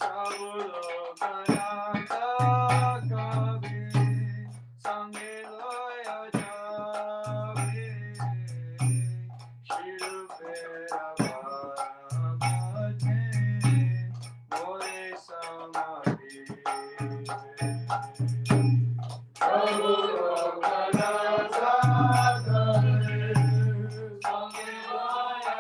Prabhu Lokanatha Kabir Sange Loya Jabe Shilupera Bharamate Bole Samadhi Prabhu Lokanatha Kabir Sange Loya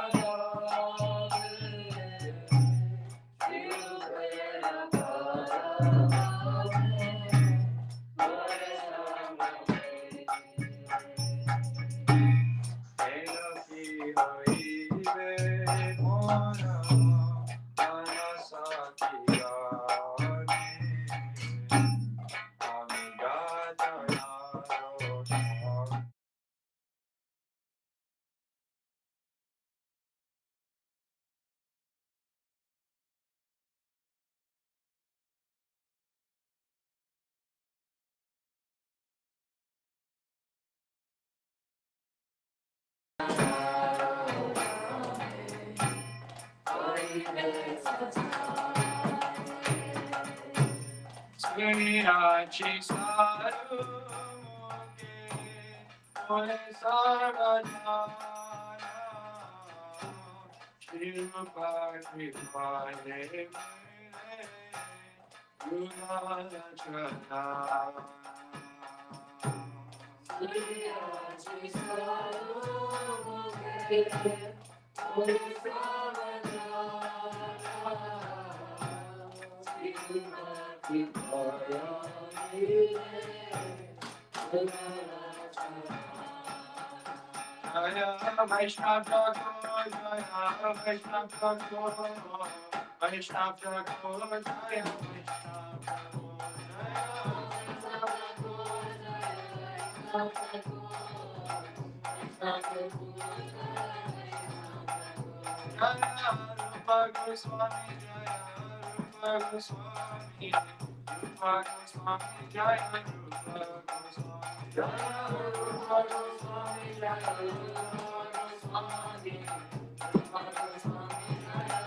Srirachi Saru Moke Mole Sarvadana Shilpa Kripale Mile Guna Chana Srirachi Saru Moke Mole Jaya Vaishnava Thakur, Jaya Vaishnava Thakur, Vaishnava Thakur, Jaya Vaishnava Jaya Rupa Goswami, Jaya Rupa Goswami, Rupa Goswami, Jaya Rupa Goswami, Jaya Rupa Goswami, Jaya Rupa Goswami, Rupa Goswami, Jaya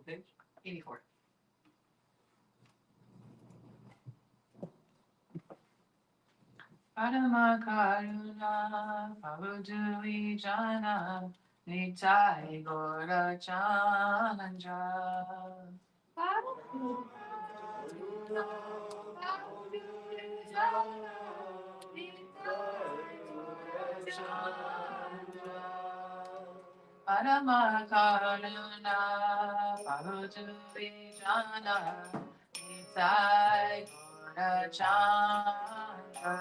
page? 84. Parama Karuna Pavudui Jana Nitai Gora Chandra Parama Karuna Pavudui Jana Nitai Gora Chandra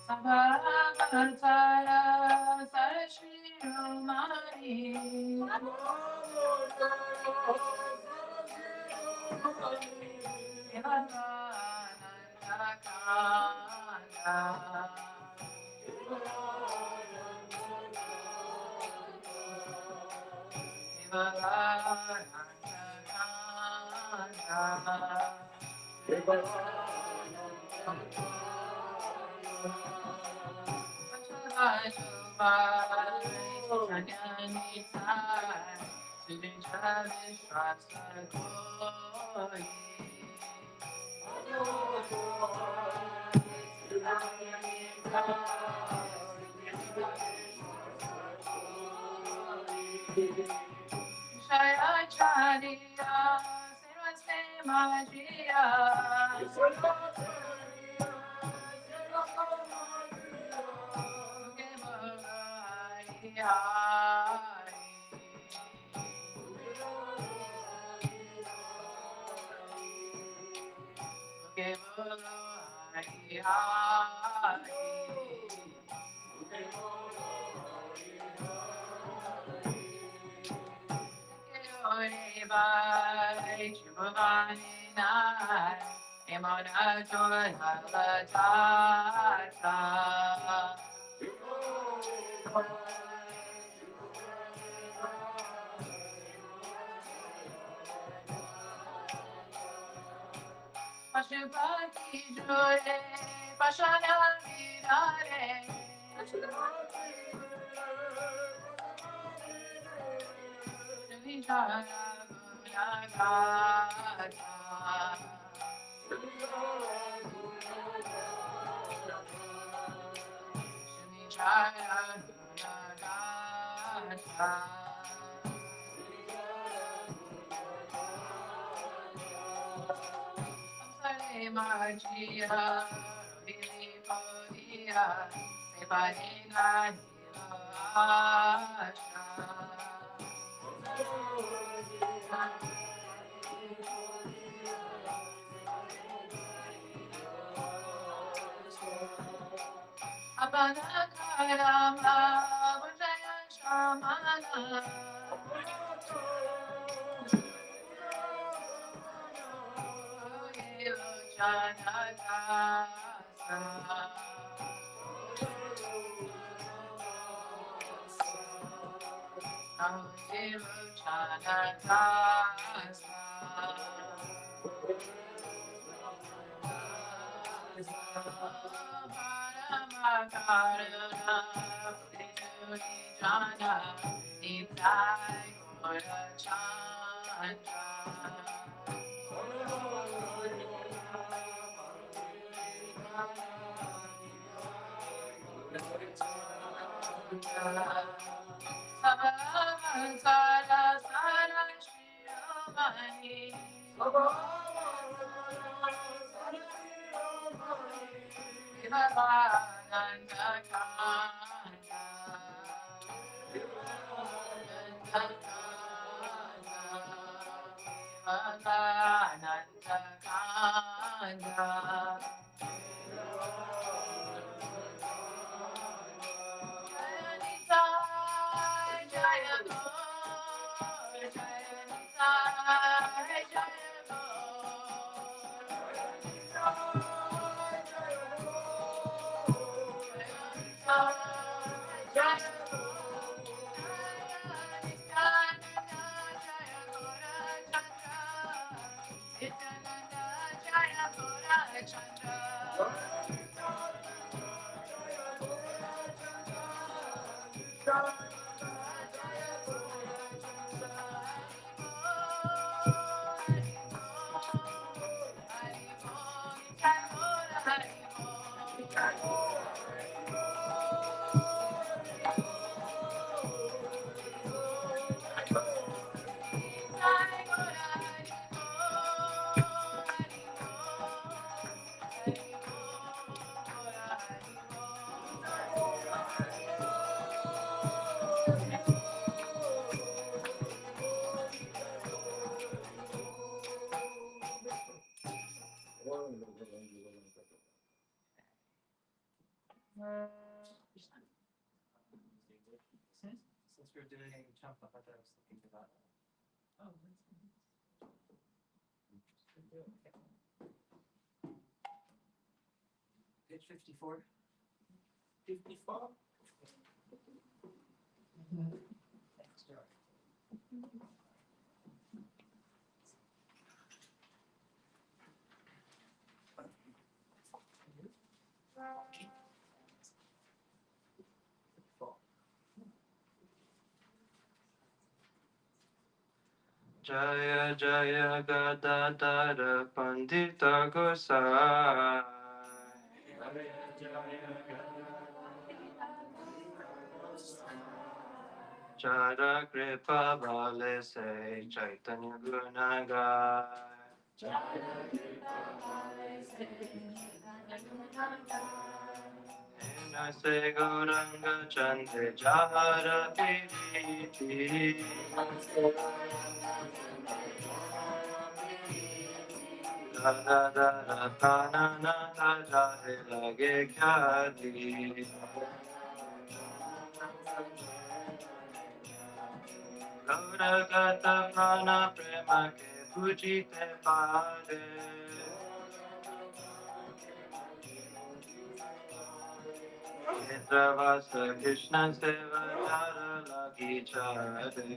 Sabhagatara Sarashiromani Shayacharya, Sirvaste Majiya, Pashupati Jure, Pashana Virare, Vijaya Gunagata, Vijaya Gunagata. Magia, Billy Podia, Sebaina Asha. Abana Karama, Vajaya Shamana. Janata. Since we're doing Champa, I was thinking about. Oh, page 54. 54. Thanks, George. Jaya Jaya Gadadara Pandita Gosai. Jaya Jaya Jada Kripa Bale Se Chaitanya Gunagai. Jada Kripa Bale Se Nase Gauranga Chande Jahara Piriti. Da da da da na na na jahe lage kyati. Gaura gata prana prema ke pujite pade. Netravasa Krishna seva jara lagi chade.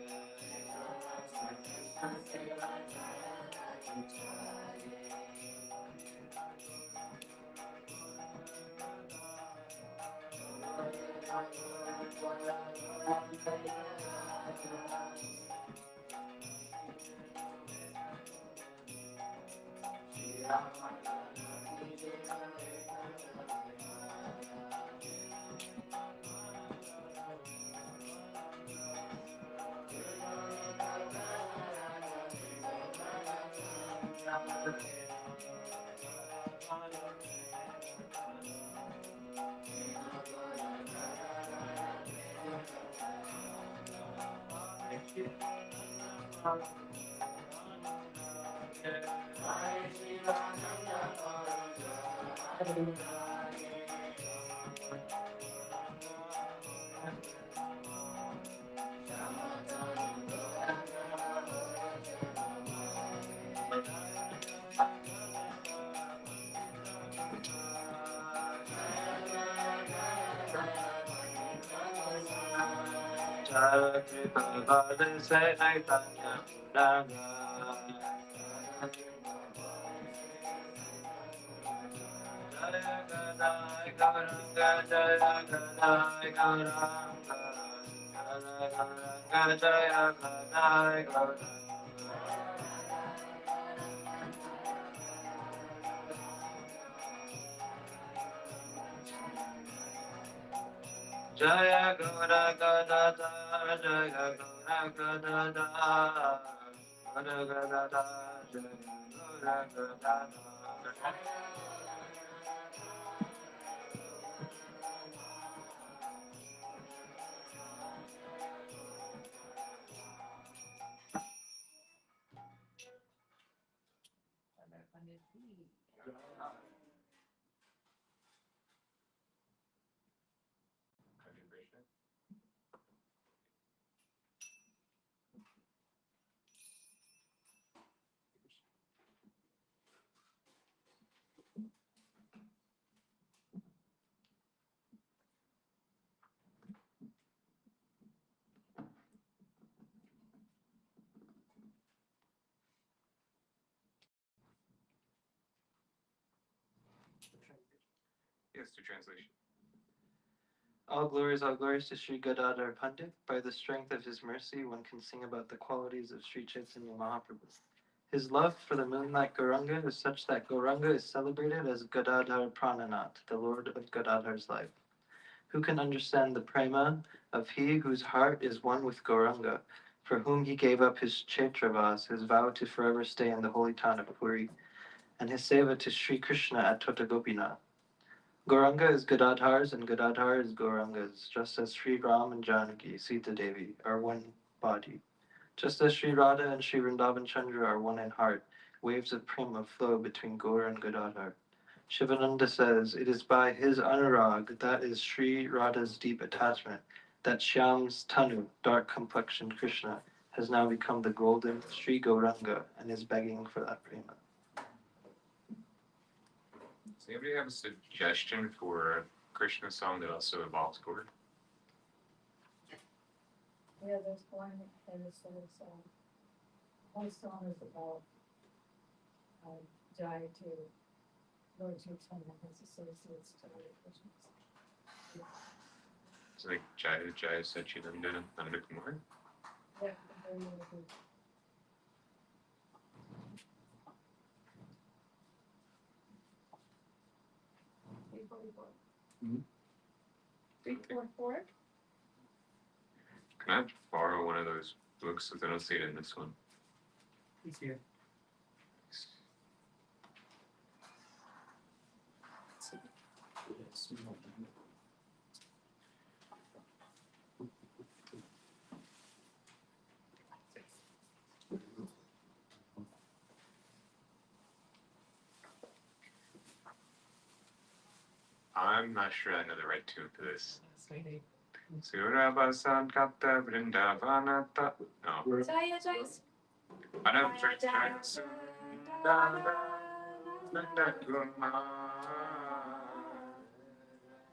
Jaya Kripa Bale Se Chaitanya Gunagai. Jaya Gadai Gauranga Jaya Gadai Gauranga Jaya Gauranga Jaya Gadai Gauranga Jaya Gauranga Dada Jaya Gauranga Dada Gauranga Dada Jaya Gauranga Dada. Yes, to translation. All glories to Sri Gadadhar Pandit. By the strength of his mercy, one can sing about the qualities of Sri Chaitanya Mahaprabhu. His love for the moonlight Gauranga is such that Gauranga is celebrated as Gadadhar Prananath, the Lord of Gadadhar's life. Who can understand the prema of he whose heart is one with Gauranga, for whom he gave up his Chaitravas, his vow to forever stay in the holy town of Puri, and his seva to Sri Krishna at Tota Gopinath? Gauranga is Gadadhar's and Gadadhar is Gauranga's, just as Sri Ram and Janaki, Sita Devi, are one body. Just as Sri Radha and Sri Vrindavan Chandra are one in heart, waves of prema flow between Gaur and Gadadhar. Shivananda says, it is by his anurag, that is Sri Radha's deep attachment, that Shyam's Tanu, dark complexioned Krishna, has now become the golden Sri Gauranga and is begging for that prema. Does anybody have a suggestion for a Krishna song that also involves chord? Yeah, there's one famous song. One song is about Jai to Lord Chaitanya, his associates to Hare Krishna. It's like Jaya Jaya Satchidananda Nanda Kumar. Yeah, very good. 344. Mhm. 344? Can I borrow one of those books? Because I don't see it in this one. He's here. I'm not sure I know the right tune for this. Surabasan kata vrindavanata. No. Jaya Jaya Anam Jaya Sundara Nandakuma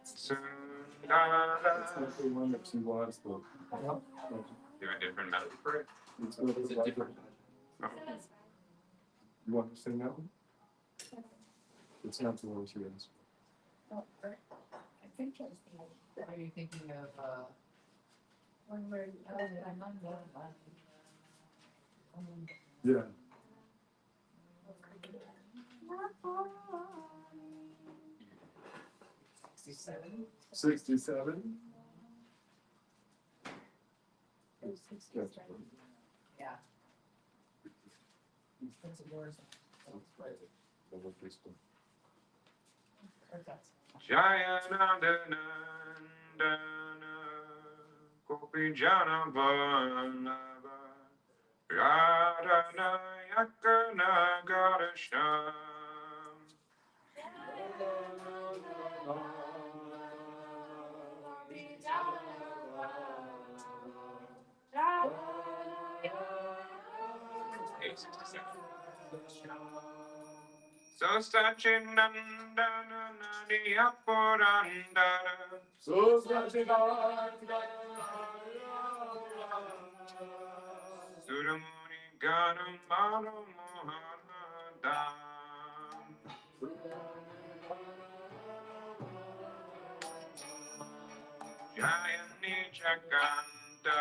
Sundara. That's not the one that she wants, though. Do a different melody for it? It's a different. Oh. You want to sing that one? It's not the one she wants. I think it's the Are you thinking of, one where Yeah. '67? 67? Yeah. That's a Doors. Or that's. Jaya Nandana Gopi Jana Vallabha Radha Yakana Gadasham So Sachinandana Nadiya Purandara So Suramuni Ganam Manu Mohanadam Jayani Chakanta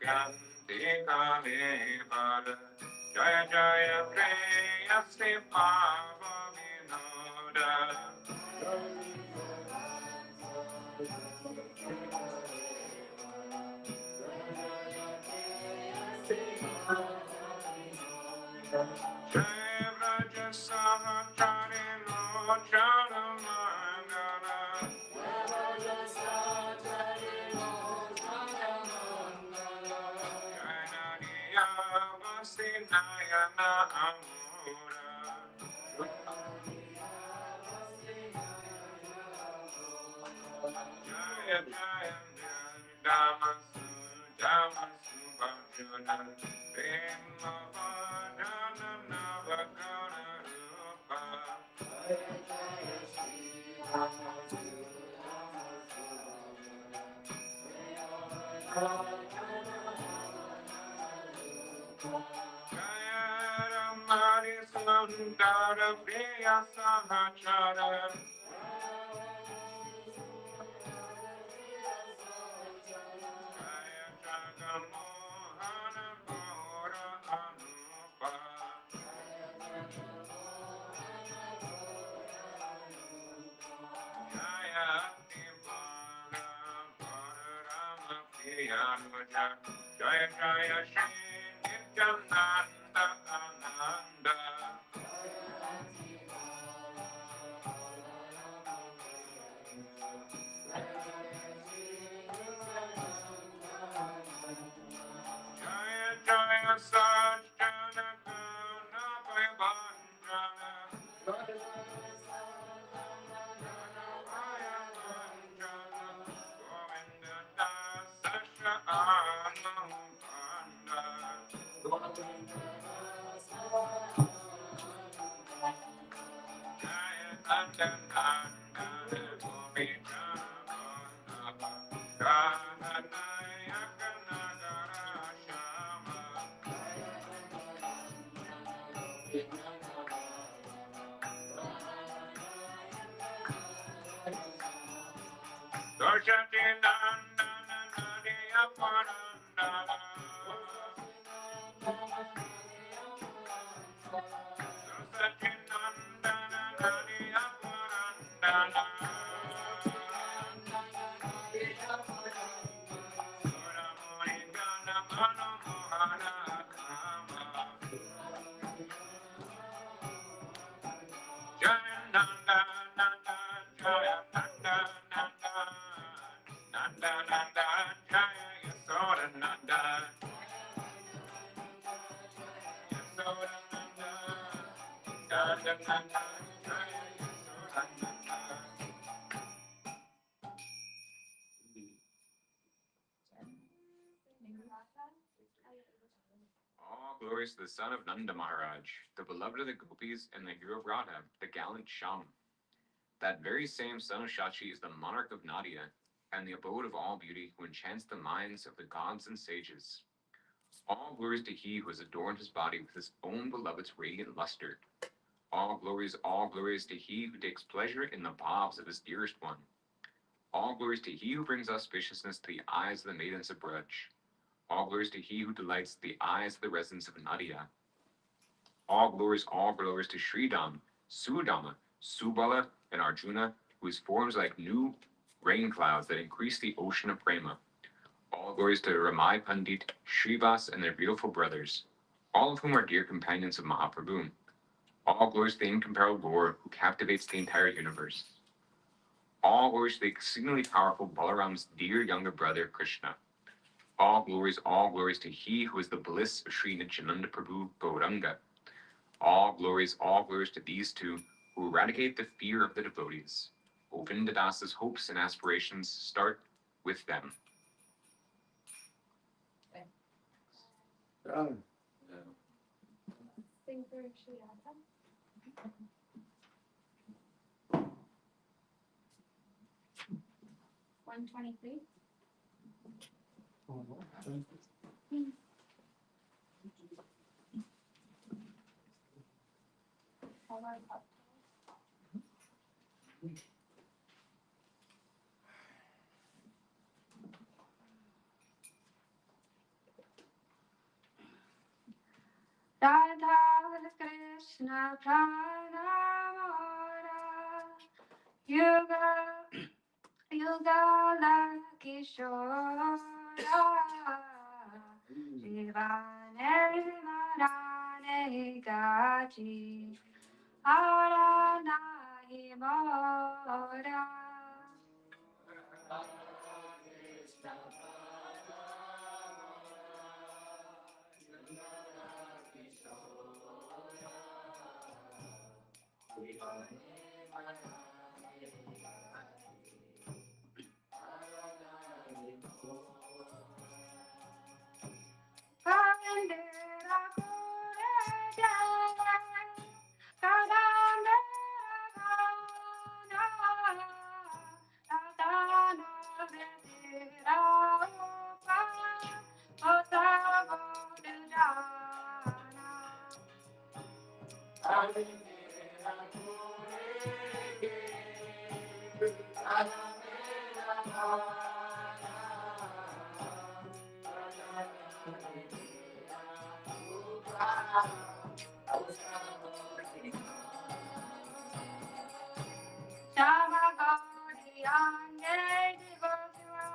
Gandhi Kale Bala Jaya Jaya Preyasi Pava Vinoda Jaya Vraja Sahachari Lochana Mangala Jaya Vasinayana Amura Jaya Jaya Dhama Dhama Subhajana Prema Vajana Navagana Rupa Jaya Ramani Sundara Priya Sahachara Jaya Jagamohana Gora Anupa Jaya Nivana Parama Priyanuja Jaya Jaya Shri Nityananda Ananda Jaya Jaya Sajjana Guna Vaibhanjana Jaya Vanjana Govinda Dasasha Anupanda Jaya Nanda Nanda Gopi Jana Gananayaka Nagara Shama Doshati Nandana Nadiya Parandana Doshati Nandana Nadiya Parandana All glories to the son of Nanda Maharaj, the beloved of the gopis and the hero of Radha, the gallant Sham. That very same son of Shachi is the monarch of Nadia, and the abode of all beauty, who enchants the minds of the gods and sages. All glories to he who has adorned his body with his own beloved's radiant luster. All glories to he who takes pleasure in the bhavs of his dearest one. All glories to he who brings auspiciousness to the eyes of the maidens of Braj. All glories to he who delights the eyes of the residents of Nadia. All glories to Sridham, Sudama, Subala, and Arjuna, whose forms like new rain clouds that increase the ocean of prema. All glories to Ramai Pandit, Srivas, and their beautiful brothers, all of whom are dear companions of Mahaprabhu. All glories to the incomparable Lord, who captivates the entire universe. All glories to the exceedingly powerful Balaram's dear younger brother, Krishna. All glories to he who is the bliss of Sri Nityananda Prabhu Gauranga. All glories to these two who eradicate the fear of the devotees. Govinda Das's hopes and aspirations start with them. Sing for Shriata. 123. Hold on, up. Radha Krishna Pranamara Yuga Yugala Kishora Shivane Marane Gaji Aranahi Mora Kandera Kure Jaya Kadandera Gana Radana Vedira Upa Otavo Dujana Shama Gauri Ange Divaswa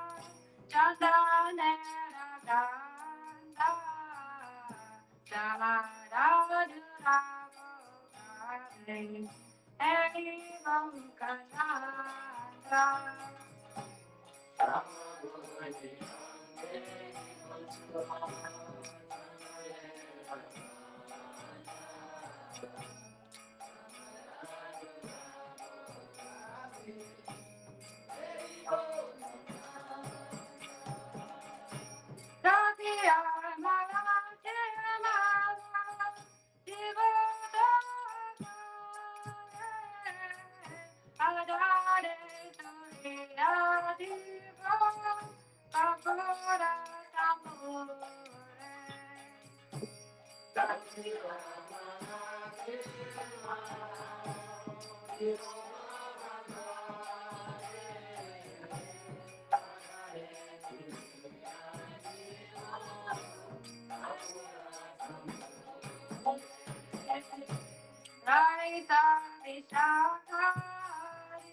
Chandanera Ganda Shama Radhura Bhagavate Eri Vankananda Radhiya Malate Mala Divota Adare Turiya Diva Kapura Tamure Raita Vishakari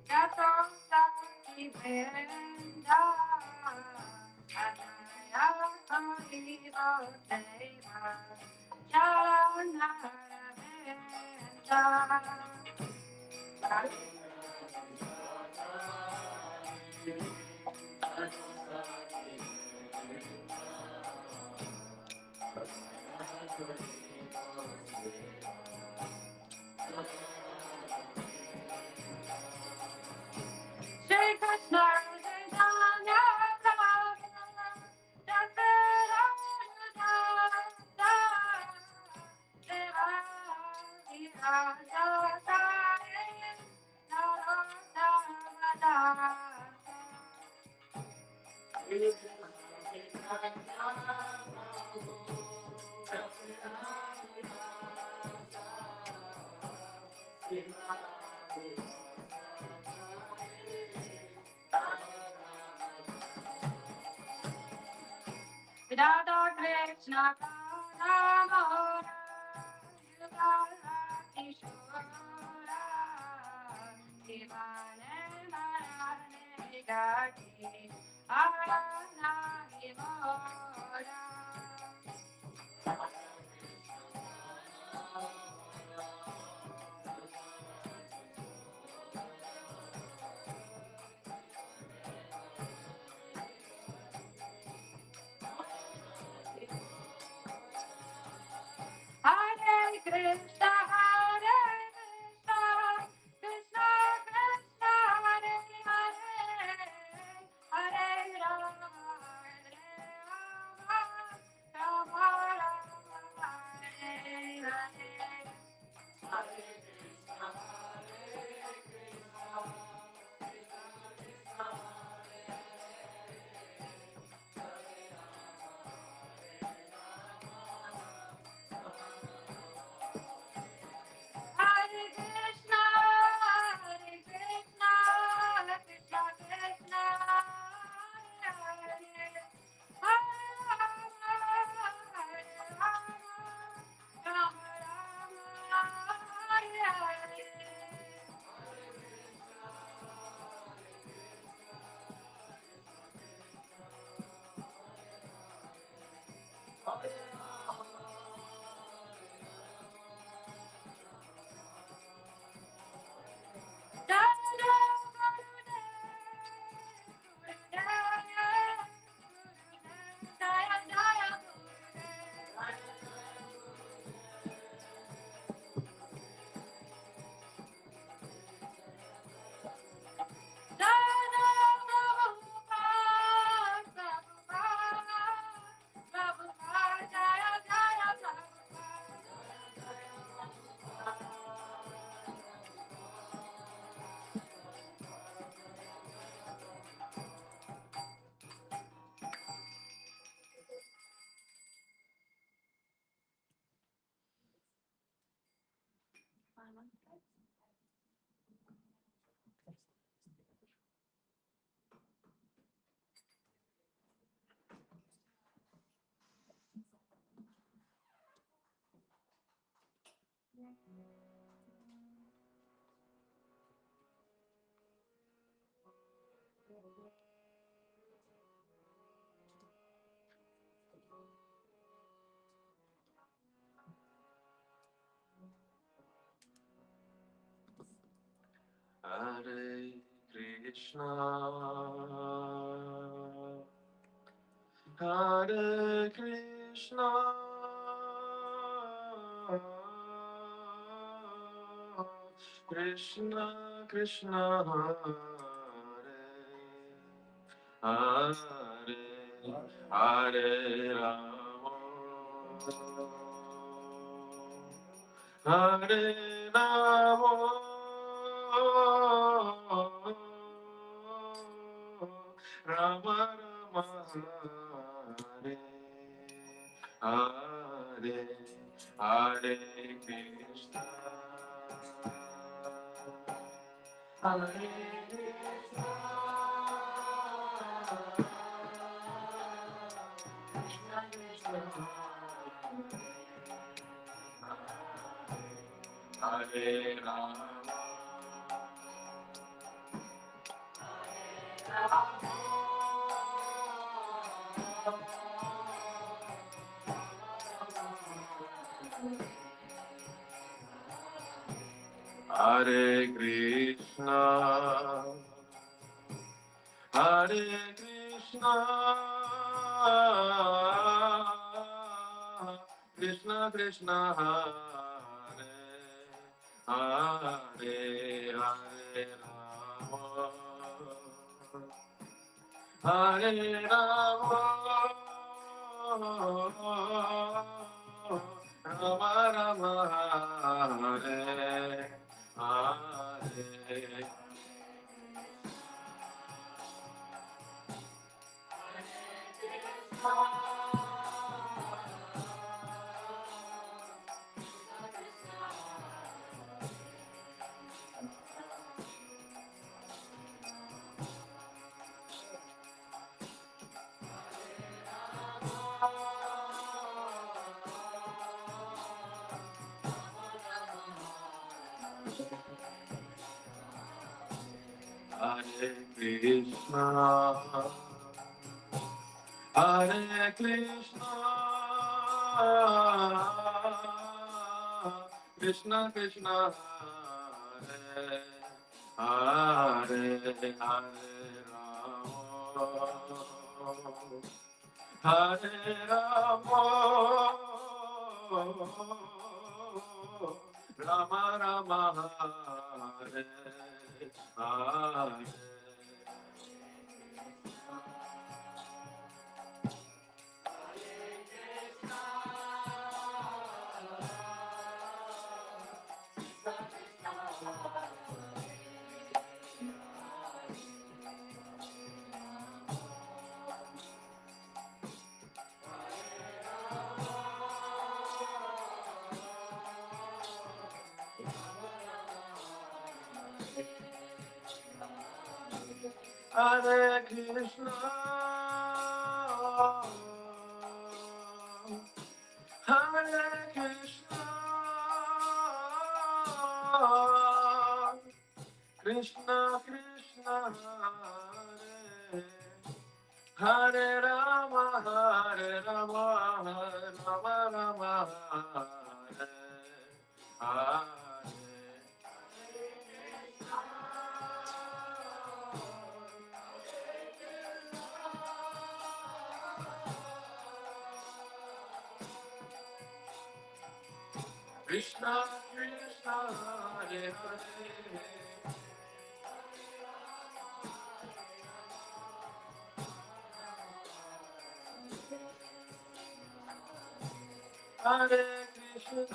Yatosa Kivenda Adaya Kariva Deva Jana Venda Radha Krishna Rama Kishora Divane Marane Gati Arana Himora Hare Krishna, Hare Krishna, Krishna Krishna, Hare Hare, Hare Rama, Rama Rama, Hare Hare. Hare Krishna, Hare Krishna, Krishna Krishna, Hare Hare, Hare Rama, Rama Rama, Hare Hare. Hare Krishna, Hare Krishna, Krishna Krishna, Hare Hare, Hare Rama, Hare Rama, Rama Rama, Hare Hare, Hare Krishna, Hare Krishna, Krishna Krishna, Hare Rama, Hare Krishna, Hare Krishna, Krishna Krishna, Hare Hare, Hare Rama, Hare Rama, Rama Rama, Hare Hare. Krishna, Hare Krishna, Krishna Krishna, Hare Hare, Hare Rama, Rama Rama, Hare Hare. Hare Krishna, Hare Krishna, Krishna Krishna, Hare Hare Rama, Hare Rama, Rama Rama, Hare Hare. Krishna Krishna, Hare Hare, Hare Krishna,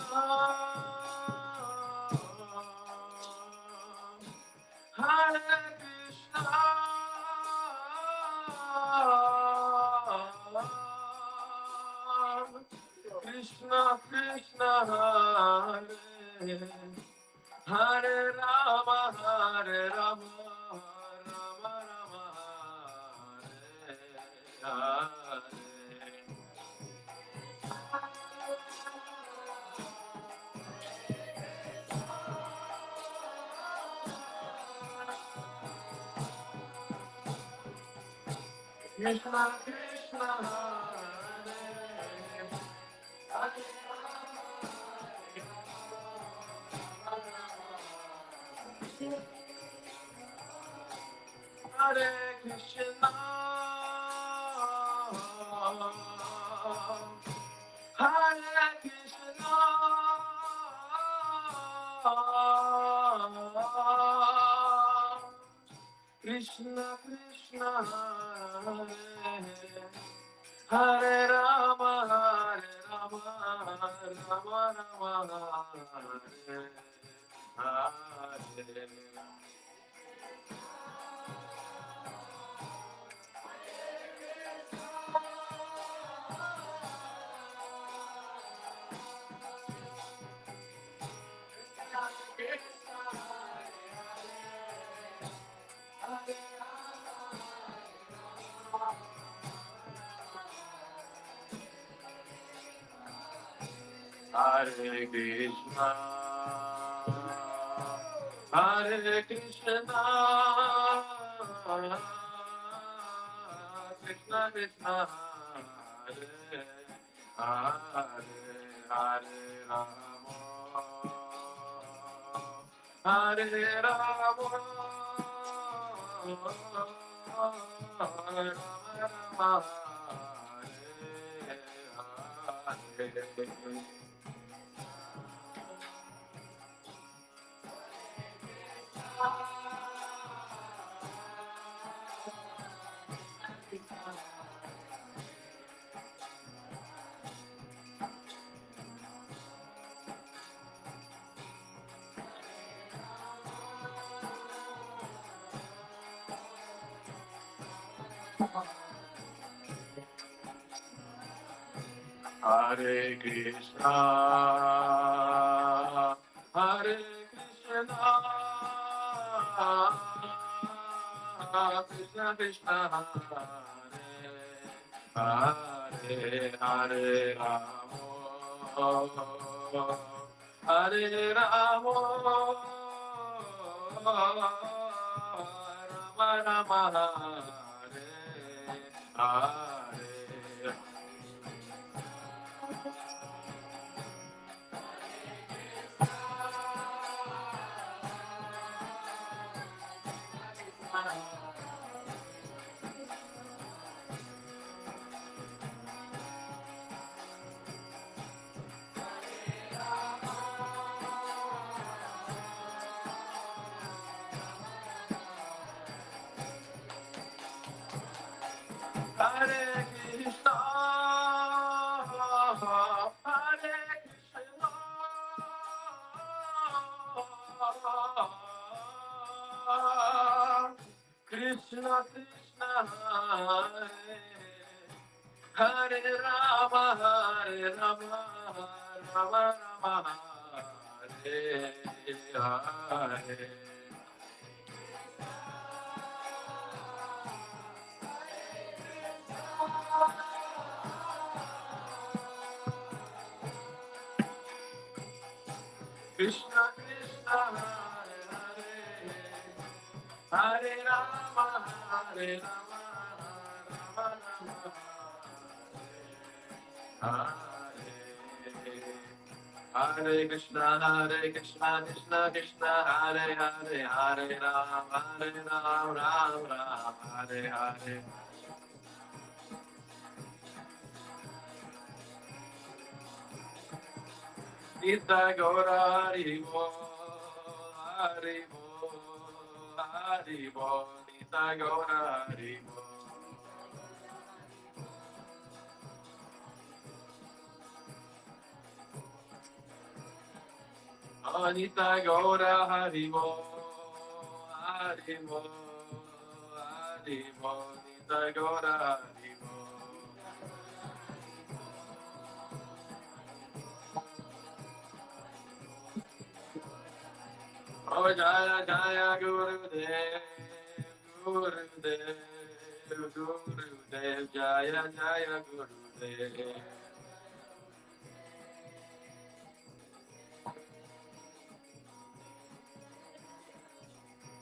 Hare Krishna, Krishna Krishna, Hare Hare Rama, Hare Rama, Rama Rama, Hare Hare. Krishna Krishna, Hare Hare Krishna, Hare Krishna, Krishna Krishna, Hare Hare Rama, Hare Rama, Rama Rama, Hare Hare. Hare Krishna, Hare Krishna, Krishna Krishna, Hare Hare, Hare Rama, Hare Rama, Rama Rama, Hare Hare. Hare Krishna, Hare Krishna, Krishna Krishna, Hare Hare, Hare Rama, Hare Rama, Rama Hare Krishna, Hare Krishna, Krishna Krishna, Hare Rama, Hare Rama, Rama Rama, Hare Hare. Krishna Krishna Hare Hare Hare Rama Hare Rama Rama Rama Hare Hare Krishna Krishna Krishna Hare Hare Hare Rama Ram Ram Hare Hare. Nita Gaura Haribo, Haribo, Haribo, Nita Gaura Haribo. Anita Gaura Haribo, Haribo, Haribo, Nita Gaura Haribo. Oh Jaya Jaya Gurudev, Gurudev, Gurudev, Jaya Jaya Gurudev.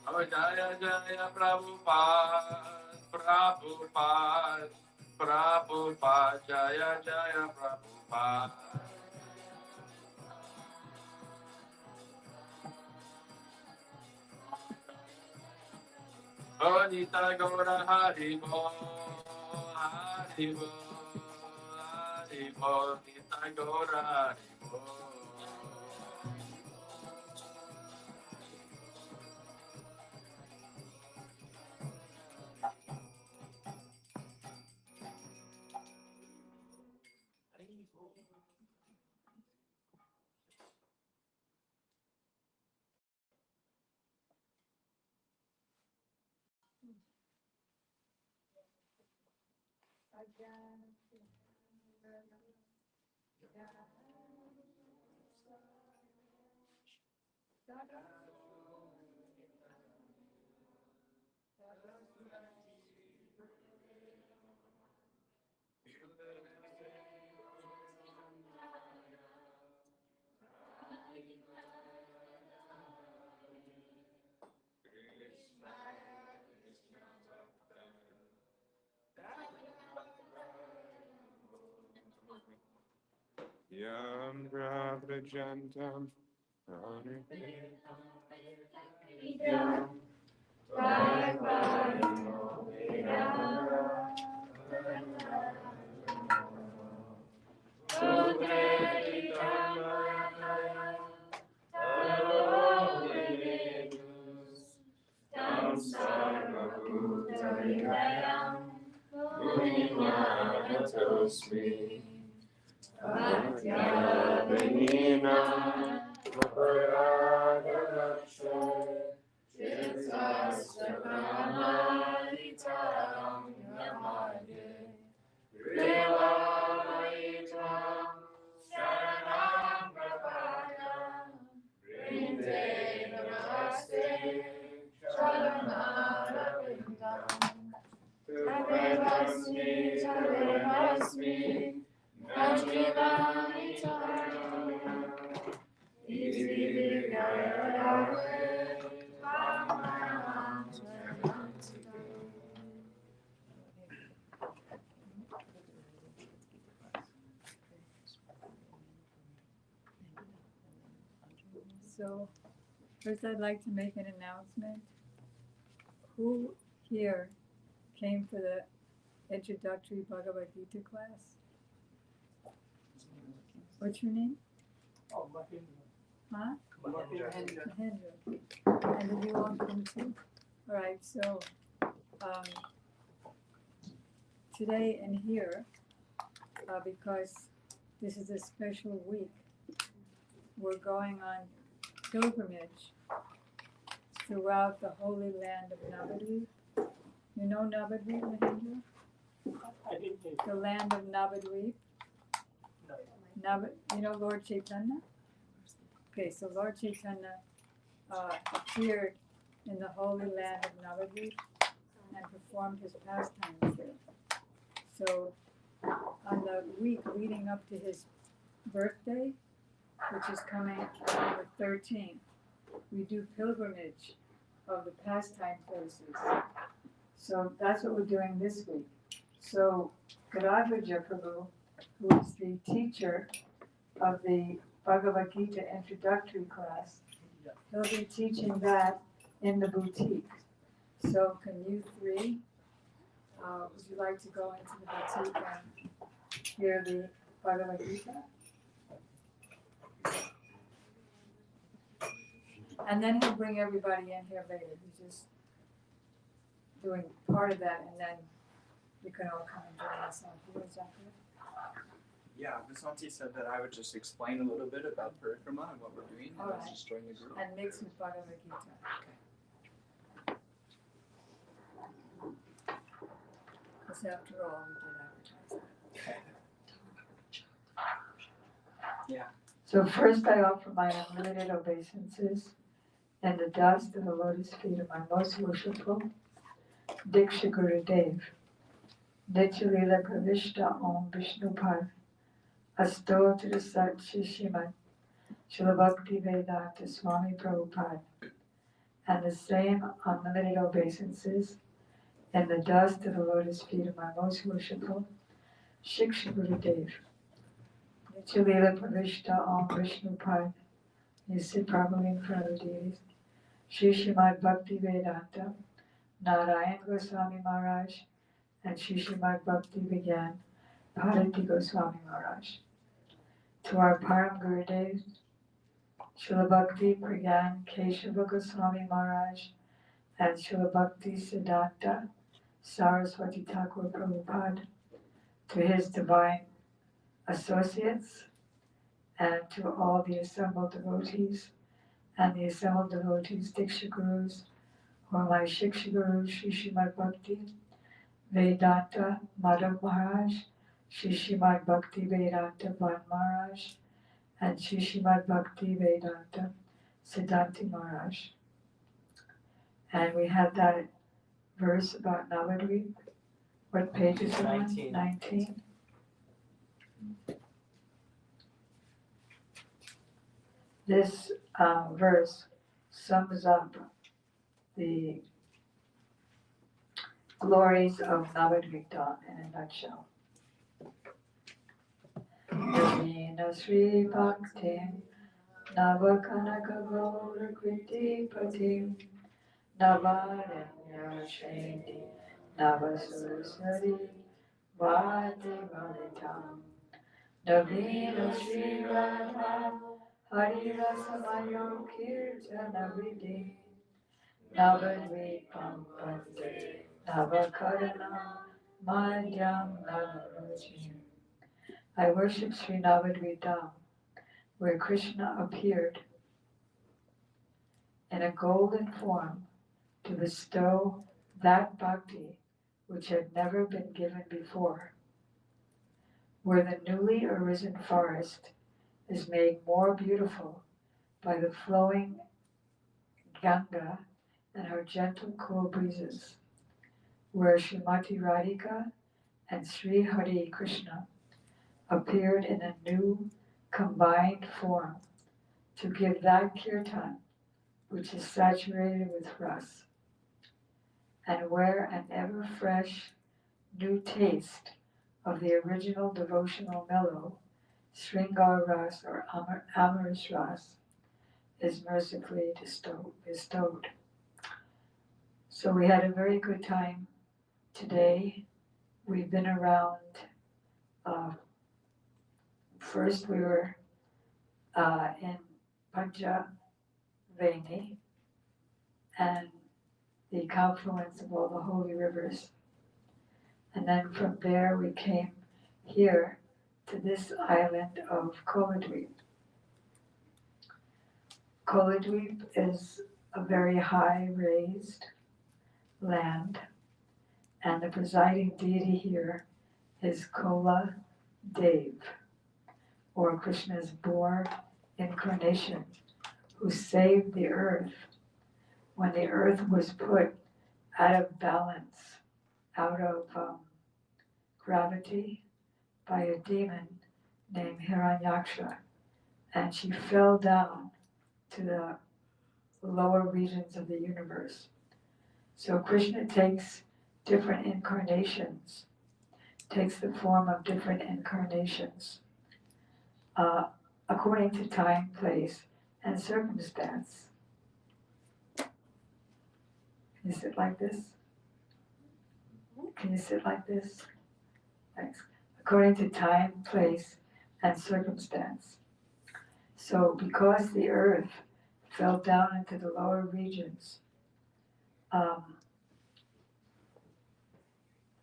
Oh Jaya Jaya Prabhupada, Prabhupada, Prabhupada, Jaya Jaya Prabhupada. Oh Nita Gaura Haribo, Haribo, Haribo, Nita Gaura Haribo. Yam Brahmajantam So first I'd like to make an announcement. Who here came for the introductory Bhagavad Gita class? What's your name? Oh, Mahendra. Huh? Mahendra. Mahendra. And did you all come too? All right, so today and here, because this is a special week, we're going on pilgrimage throughout the holy land of Navadvipa. You know Navadvipa, Mahendra? I didn't take The land of Navadvipa. You know Lord Chaitanya? Okay, so Lord Chaitanya appeared in the holy land of Navadvipa and performed his pastimes there. So on the week leading up to his birthday, which is coming on the 13th, we do pilgrimage of the pastime places. So that's what we're doing this week. So Gadadvaja Prabhu, who is the teacher of the Bhagavad Gita introductory class, he'll be teaching that in the boutique. So can you three, would you like to go into the boutique and hear the Bhagavad Gita? And then he'll bring everybody in here later. He's just doing part of that, and then you can all come and join us on here. Is that good? Yeah, Miss Auntie said that I would just explain a little bit about Parikrama and what we're doing, and Alright. let's just join the group. And mix with Bhagavad Gita. Because after all, we did advertise that. Yeah. So first I offer my unlimited obeisances and the dust of the lotus feet of my most worshipful Diksha Guru Dev. Nityalila Pravishta Om Vishnupad Astotra Sat Shishimat Shilabhakti Vedanta Swami Prabhupada. And the same unlimited obeisances and the dust of the lotus feet of my most worshipful Shiksha Guru Dev. Nityalila Pravishta Om Vishnupad. You sit probably in front of the deities. Shishimad Bhakti Vedanta, Narayan Goswami Maharaj, and Shishimad Bhakti began Bharati Goswami Maharaj. To our Param Gurudev, Srila Bhakti began Keshava Goswami Maharaj and Srila Bhakti Siddhanta Saraswati Thakur Prabhupada. To his divine associates and to all the assembled devotees and the assembled devotees, Diksha Gurus, who are my Shiksha Gurus, Shri Srimad Bhakti Vedanta Madhav Maharaj, Shri Srimad Bhakti Vedanta Van Maharaj, and Shri Srimad Bhakti Vedanta Siddhanti Maharaj. And we had that verse about Navadvipa. What page is it on? 19. 19. This verse sums up the glories of Navadvipa in a nutshell. Navina Sri Bhaktim Navakanaka Gaura Kriti Patim Navadanya Shreni Navasurasari Vati Valitam Navina Sri Radha Harirasamayo Kirtana Vidhi Navadvipam Pante Navakarana Madhyam Navaruchim. I worship Sri Navadvipa, where Krishna appeared in a golden form to bestow that bhakti which had never been given before, where the newly arisen forest is made more beautiful by the flowing Ganga and her gentle cool breezes, where Srimati Radhika and Sri Hari Krishna appeared in a new combined form to give that kirtan which is saturated with ras, and where an ever fresh new taste of the original devotional mellow, Sringar Ras or Amarish Ras, is mercifully bestowed. So we had a very good time today. We've been around, first we were in Panjaveni and the confluence of all the holy rivers. And then from there we came here to this island of Koladweep. Koladweep is a very high raised land, and the presiding deity here is Kola Dev, or Krishna's boar incarnation, who saved the earth when the earth was put out of balance, out of gravity by a demon named Hiranyaksha, and she fell down to the lower regions of the universe. So Krishna takes different incarnations, takes the form of different incarnations, according to time, place, and circumstance. Can you sit like this? Can you sit like this? Thanks. According to time, place, and circumstance. So because the earth fell down into the lower regions,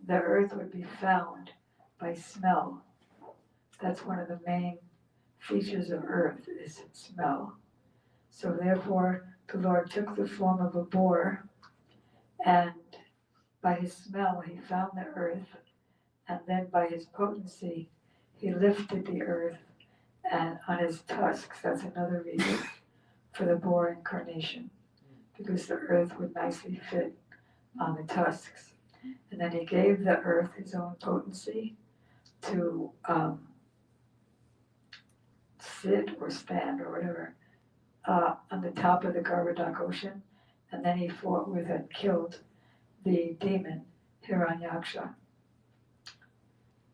the earth would be found by smell. That's one of the main features of earth, is smell. So therefore, the Lord took the form of a boar, and by his smell he found the earth, and then by his potency he lifted the earth, and on his tusks, that's another reason for the boar incarnation, because the earth would nicely fit on the tusks. And then he gave the earth his own potency to sit or stand or whatever on the top of the Garvadak ocean, and then he fought with and killed the demon Hiranyaksha.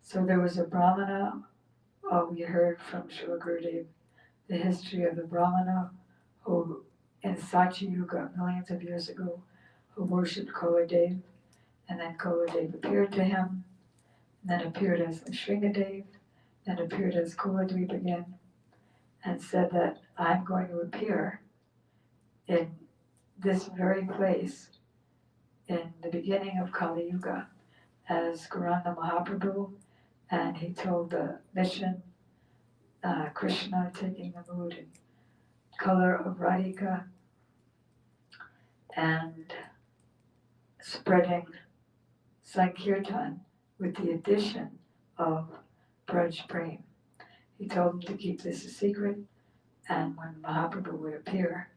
So there was a Brahmana. We heard from Srila Gurudev the history of the Brahmana who, in Satya Yuga, millions of years ago, who worshipped Koladev, and then Koladev appeared to him, and then appeared as Shringadev, then appeared as Koladweep again, and said that I'm going to appear in this very place in the beginning of Kali Yuga as Gauranga Mahaprabhu, and he told the mission, Krishna taking the mood and color of Radhika and spreading Sankirtan with the addition of Braj Prem. He told him to keep this a secret, and when Mahaprabhu would appear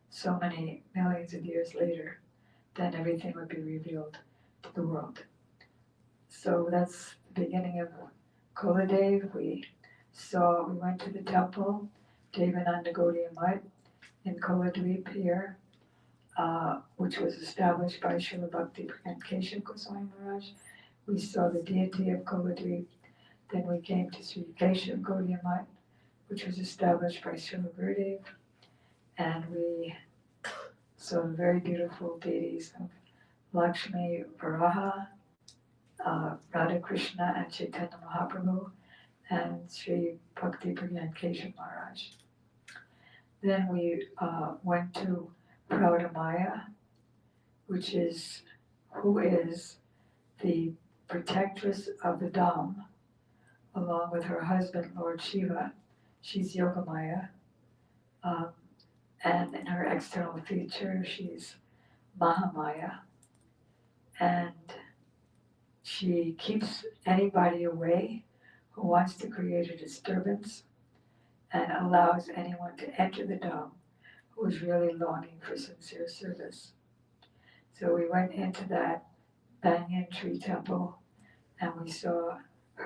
so many millions of years later, then everything would be revealed to the world. So that's the beginning of Koladev. We went to the temple, Devananda Gaudiya Mutt in Koladweep here, which was established by Srila Bhakti and Keshav Goswami Maharaj. We saw the deity of Koladweep. Then we came to Sri Keshav Gaudiya Mutt, which was established by Srila Gurudev, and we saw the very beautiful deities of Lakshmi Varaha, Radha Krishna and Chaitanya Mahaprabhu, and Sri Bhakti Pragyan Keshav Maharaj. Then we went to Pradamaya, who is the protectress of the Dham, along with her husband, Lord Shiva. She's Yogamaya, and in her external feature, she's Mahamaya, and she keeps anybody away who wants to create a disturbance, and allows anyone to enter the Dham who is really longing for sincere service. So we went into that banyan tree temple, and we saw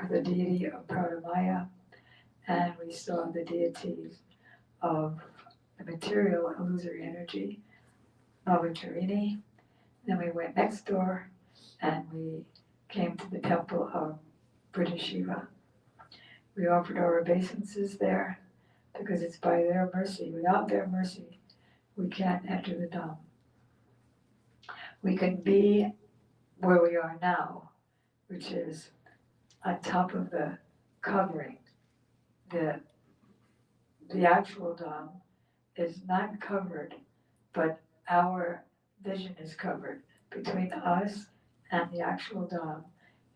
the deity of Pradamaya, and we saw the deities of the material illusory energy, Bhavacharini. Then we went next door, and we came to the temple of British Shiva. We offered our obeisances there. because it's by their mercy. Without their mercy, we can't enter the Dham. We can be where we are now, which is on top of the covering. The actual Dham is not covered, but our vision is covered. Between us and the actual Dham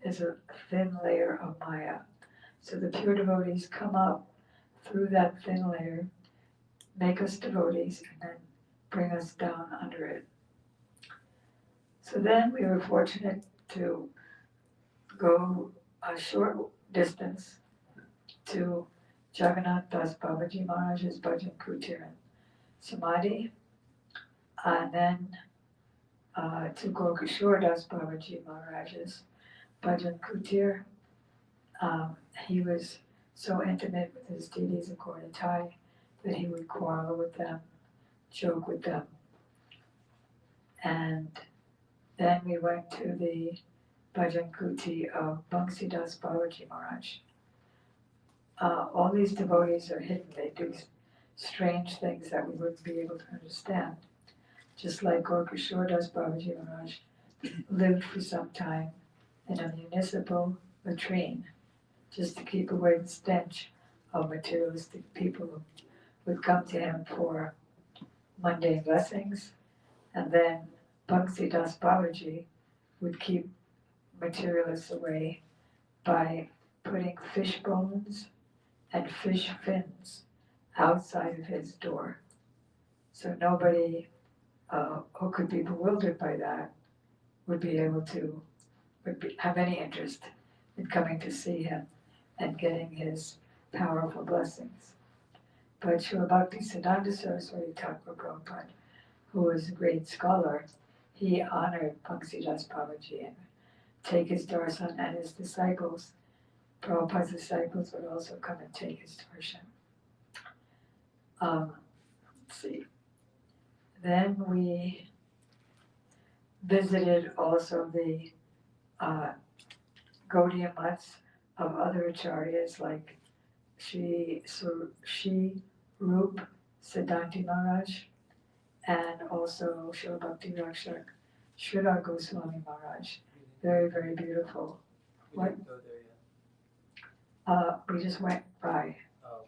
is a thin layer of Maya. So the pure devotees come up through that thin layer, make us devotees, and then bring us down under it. So then we were fortunate to go a short distance to Jagannath Das Babaji Maharaj's Bhajan Kutir and Samadhi, and then to Gokishore Das Babaji Maharaj's Bhajan Kutir. He was so intimate with his deities in Kornatai that he would quarrel with them, joke with them. And then we went to the Bhajan Kuti of Bangsi Das Babaji Maharaj. All these devotees are hidden. They do strange things that we wouldn't be able to understand. Just like Gorkishore Das Babaji Maharaj lived for some time in a municipal latrine just to keep away the stench of materialistic people who would come to him for mundane blessings. And then Bhakti Das Babaji would keep materialists away by putting fish bones and fish fins outside of his door. So nobody who could be bewildered by that would be able to have any interest in coming to see him and getting his powerful blessings. But Srila Bhakti Siddhanta Saraswati Thakur Prabhupada, who was a great scholar, he honored Bhaktisiddhas Babaji and take his darshan, and his disciples, Prabhupada's disciples, would also come and take his darshan. Let's see. Then we visited also the Gaudiya mutts of other acharyas like Shri Rup Siddhanti Maharaj and also Srila Bhakti Rakshak Sridhar Goswami Maharaj. Very, very beautiful. We What? didn't go there yet. We just went by. Oh,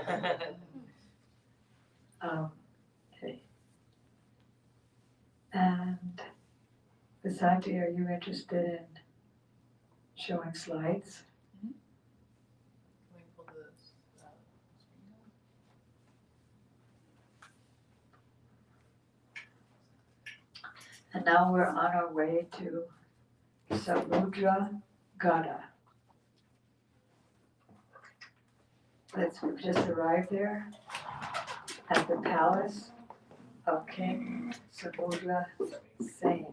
okay. Okay. And Vasanti, are you interested in showing slides? Can we pull this screen down? And now we're on our way to Samudra Gada. We've just arrived there at the palace of King Samudra Sen.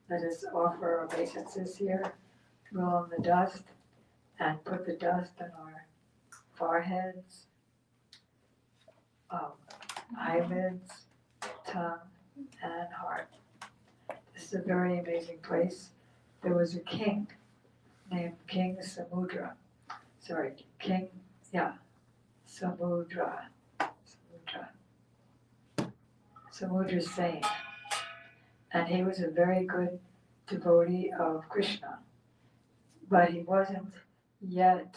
Let us offer obeisances here, roll in the dust, and put the dust on our foreheads, eyelids, tongue, and heart. This is a very amazing place. There was a king named King Samudra. Samudra Sen. And he was a very good devotee of Krishna, but he wasn't yet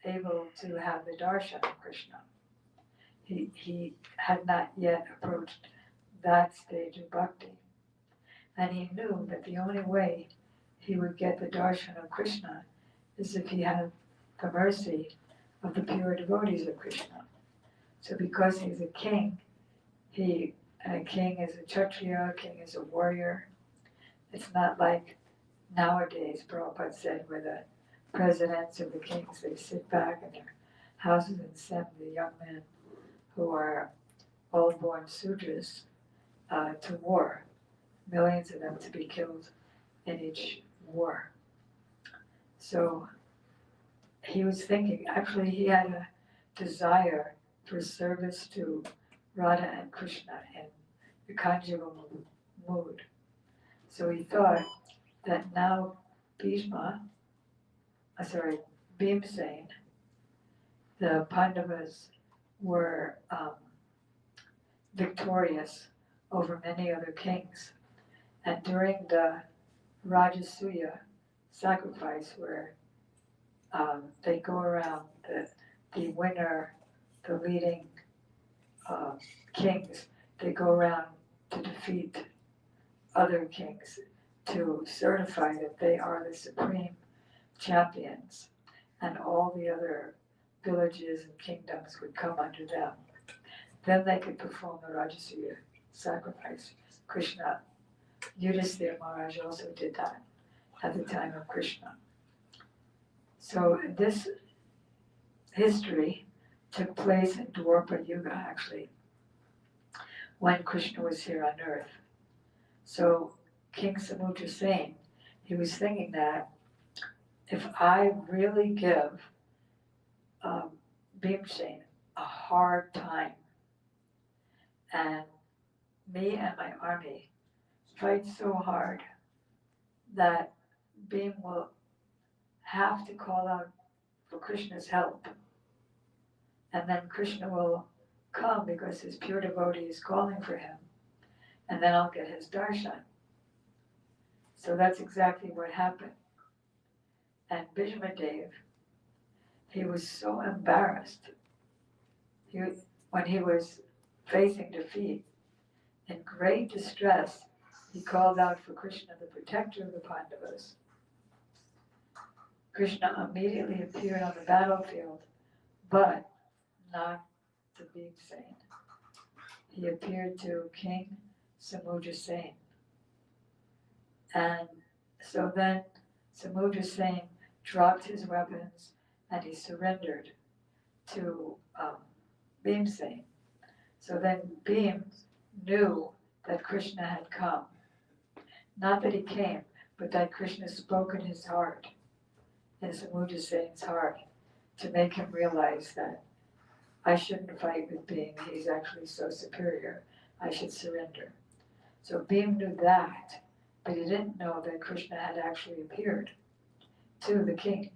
able to have the darshan of Krishna. He had not yet approached that stage of bhakti. And he knew that the only way he would get the darshan of Krishna is if he had the mercy of the pure devotees of Krishna. So because he's a king, a king is a kshatriya, a king is a warrior. It's not like nowadays, Prabhupada said, where the presidents or the kings, they sit back in their houses and send the young men who are old-born sudras to war. Millions of them to be killed in each war. So he was thinking, actually he had a desire for service to Radha and Krishna in the conjugal mood. So he thought that now Bhimsen, the Pandavas were victorious over many other kings. And during the Rajasuya sacrifice, where they go around, the winner, the leading kings, they go around to defeat other kings to certify that they are the supreme champions, and all the other villages and kingdoms would come under them. Then they could perform the Rajasuya sacrifice. Krishna, Yudhisthira Maharaj also did that at the time of Krishna. So this history took place in Dwapara Yuga, actually, when Krishna was here on earth. So King Samudra Sen, he was thinking that if I really give Bhimsen a hard time, and me and my army fight so hard that Bhim will have to call out for Krishna's help, and then Krishna will come because his pure devotee is calling for him, and then I'll get his darshan. So that's exactly what happened. And Bhishmadev, he was so embarrassed. When he was facing defeat, in great distress, he called out for Krishna, the protector of the Pandavas. Krishna immediately appeared on the battlefield, but not to Bhimsen. He appeared to King Samudra Sen. And so then Samudra Sen dropped his weapons and he surrendered to Bhimsen. So then Bhim knew that Krishna had come. Not that he came, but that Krishna spoke in his heart, in Samudra Sen's heart, to make him realize that I shouldn't fight with Bhim, he's actually so superior, I should surrender. So Bhim knew that, but he didn't know that Krishna had actually appeared to the king.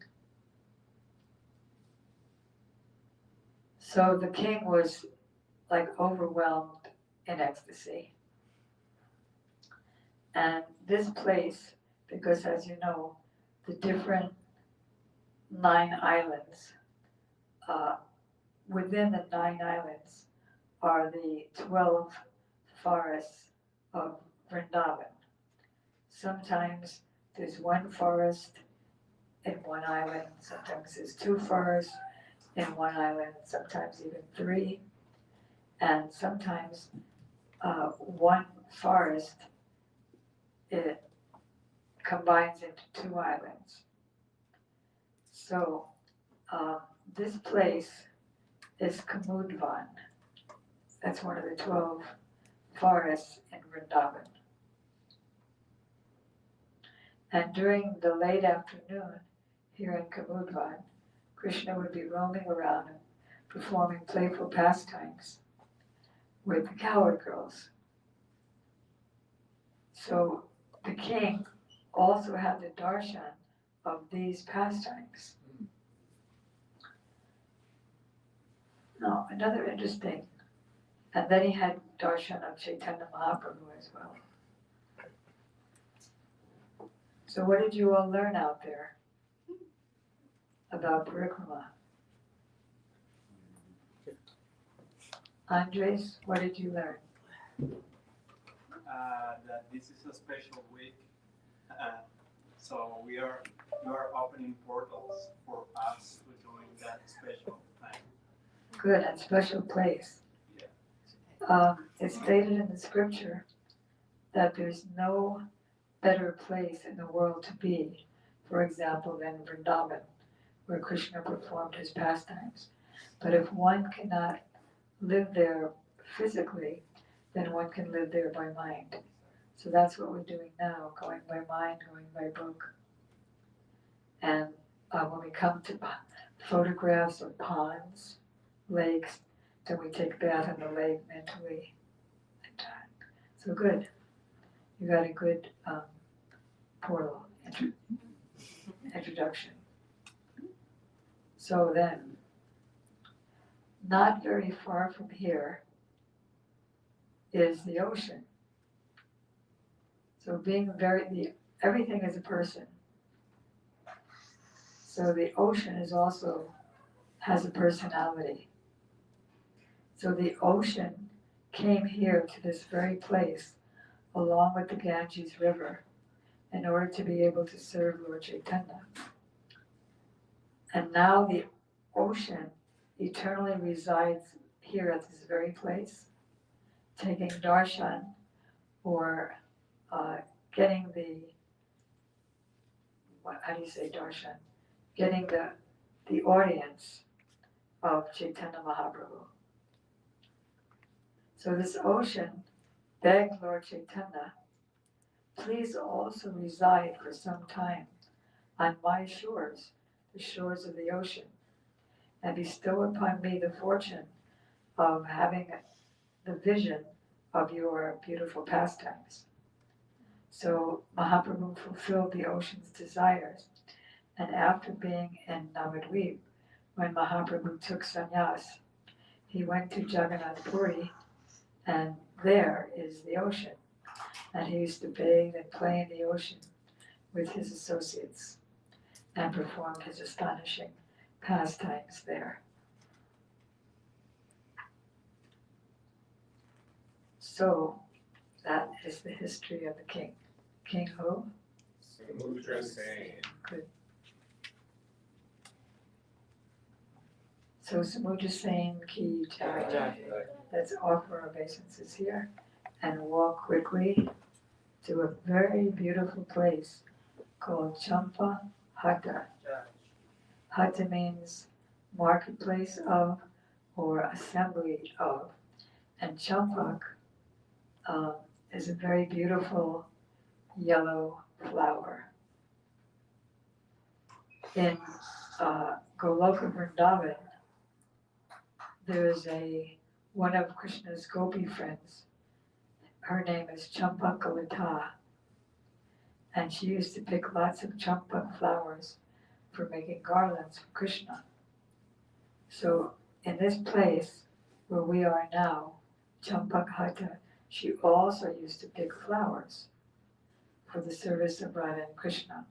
So the king was like overwhelmed in ecstasy. And this place, because as you know, the different 9 islands, within the 9 islands are the 12 forests of Vrindavan. Sometimes there's 1 forest in 1 island, sometimes there's 2 forests in 1 island, sometimes even 3, and sometimes 1 forest, it combines into 2 islands. So this place is Kamudvan. That's one of the 12 forests in Vrindavan. And during the late afternoon here in Kamudvan, Krishna would be roaming around and performing playful pastimes with the cowherd girls. So the king also had the darshan of these pastimes. Now, another interesting, and then he had darshan of Chaitanya Mahaprabhu as well. So what did you all learn out there about Parikrama? Andres, what did you learn? That this is a special week, so you are opening portals for us to doing that special time. Good, and special place. It's stated in the scripture that there's no better place in the world to be, for example, than Vrindavan, where Krishna performed his pastimes. But if one cannot live there physically, then one can live there by mind. So that's what we're doing now, going by mind, going by book. And when we come to photographs of ponds, lakes, then we take a bath in the lake mentally. So good. You got a good portal introduction. So then, not very far from here is the ocean. So everything is a person. So the ocean has a personality. So the ocean came here to this very place along with the Ganges River in order to be able to serve Lord Chaitanya. And now the ocean eternally resides here at this very place, taking darshan or getting how do you say darshan? Getting the audience of Chaitanya Mahaprabhu. So this ocean begged Lord Chaitanya, please also reside for some time on my shores, the shores of the ocean, and bestow upon me the fortune of having the vision of your beautiful pastimes. So Mahaprabhu fulfilled the ocean's desires, and after being in Navadvipa, when Mahaprabhu took sannyas, he went to Jagannath Puri, and there is the ocean. And he used to bathe and play in the ocean with his associates and performed his astonishing pastimes there. So that is the history of the king. King who? Samudra Sen. Good. So Samudra Sen ki jai. Let's offer obeisances here and walk quickly to a very beautiful place called Champa Hatta. Hatta means marketplace of or assembly of. And champak is a very beautiful yellow flower. In Goloka Vrindavan, there is one of Krishna's gopi friends. Her name is Champakalata, and she used to pick lots of champak flowers for making garlands for Krishna. So in this place where we are now, Champak Hatta, she also used to pick flowers for the service of Radha and Krishna.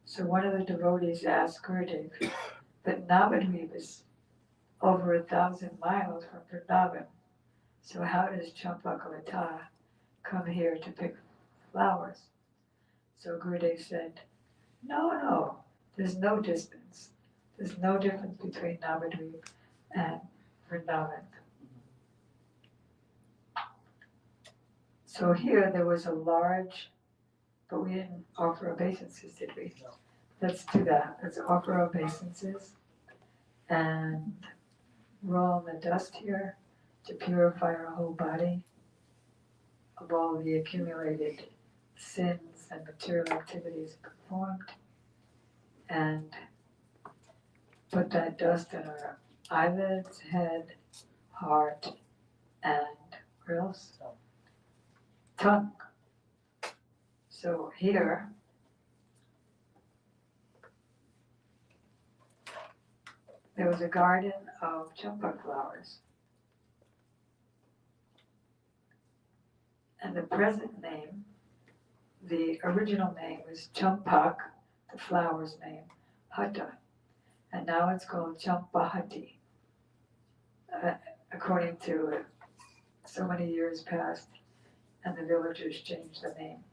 So one of the devotees asked Gurudev, but Navadvipa is over 1,000 miles from Vrindavan. So how does Champakalata come here to pick flowers? So Gurudev said, no, there's no distance. There's no difference between Navadvipa and Vrindavan. So here there was a large, but we didn't offer obeisances, did we? No. Let's do that. Let's offer obeisances and roll in the dust here to purify our whole body of all the accumulated sins and material activities performed, and put that dust in our eyelids, head, heart, and where else? Tongue. So here, there was a garden of champak flowers. And the present name, the original name was Champak, the flower's name, Hatta. And now it's called Champahati, according to so many years past, and the villagers changed the name.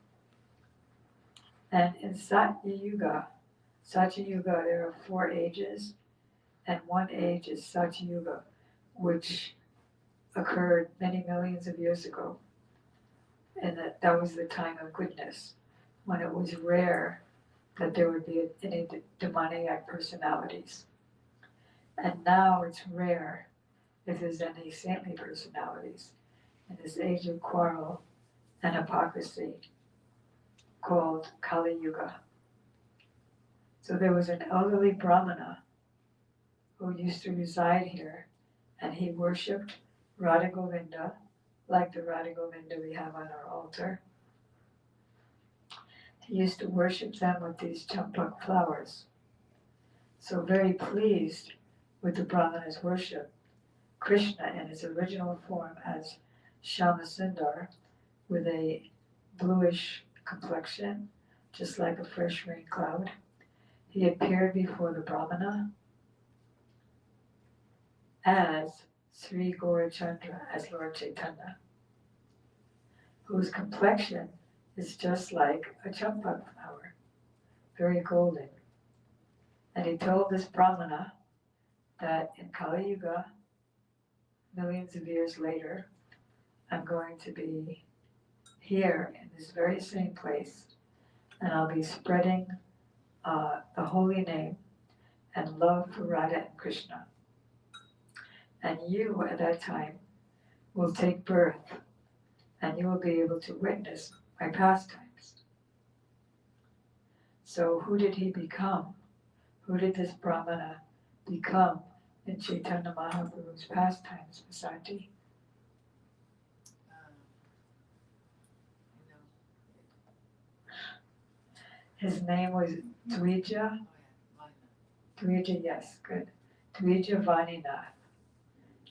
And in Satyayuga, there are 4 ages, and one age is Satyayuga, which occurred many millions of years ago. And that was the time of goodness, when it was rare that there would be any demoniac personalities. And now it's rare if there's any saintly personalities in this age of quarrel and hypocrisy called Kali Yuga. So there was an elderly Brahmana who used to reside here, and he worshipped Radha Govinda, like the Radha Govinda we have on our altar. He used to worship them with these champak flowers. So very pleased with the Brahmana's worship, Krishna in his original form as Shyama with a bluish complexion, just like a fresh rain cloud. He appeared before the Brahmana as Sri Gaurachandra, as Lord Chaitanya, whose complexion is just like a champak flower, very golden. And he told this Brahmana that in Kali Yuga, millions of years later, I'm going to be here in this very same place, and I'll be spreading the holy name and love for Radha and Krishna. And you, at that time, will take birth, and you will be able to witness my pastimes. So who did he become? Who did this Brahmana become in Chaitanya Mahaprabhu's pastimes, Vasanti? I know. His name was Dvija. Oh, yeah, Lina. Dvija, yes, good. Dvija Vaninath.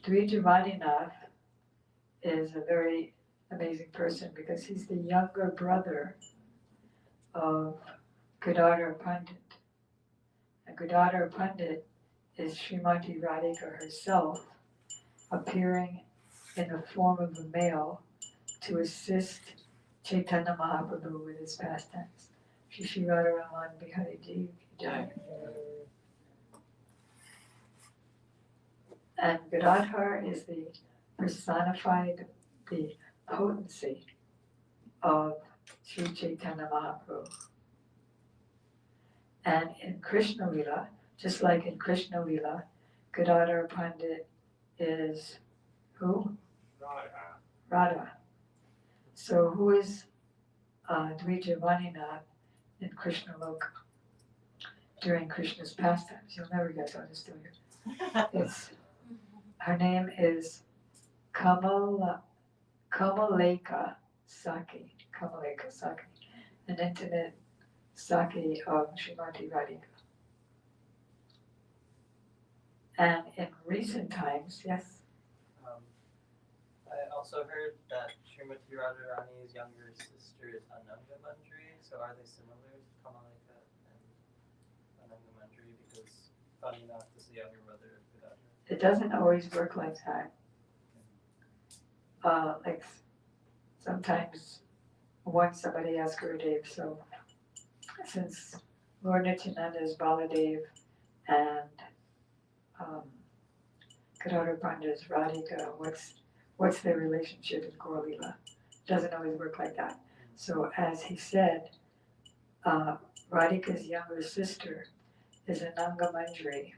Dvija Vaninath is a very amazing person because he's the younger brother of Gadadhar Pandit. And Gadadhar Pandit is Srimati Radhika herself, appearing in the form of a male to assist Chaitanya Mahaprabhu with his pastimes. Shri Radharaman Bihari Ji Jai. And Gadadhar is the personified, the potency of Sri Chaitanya Mahaprabhu. And in Krishna Lila, just like in Krishna Lila, Gadadhar Pandit is who? Radha. So who is Dvija Vaninath in Krishna Loka during Krishna's pastimes? You'll never guess what it's doing. It's, her name is Kamaleka Saki, an intimate Saki of Srimati Radhika. And in recent times, yes, I also heard that Srimati Radharani's younger sister is Ananga Mandri, so are they similar to Kamaleka and Ananga Mandri? Because Vaninath is the younger brother of Gadadhar. it doesn't always work like that. Like sometimes once somebody asked Gurudev, so since Lord Nityananda is Baladev and Gadadhar Pandit is Radhika, what's their relationship in Gaur Lila? Doesn't always work like that. So as he said, Radhika's younger sister is Ananga Manjari,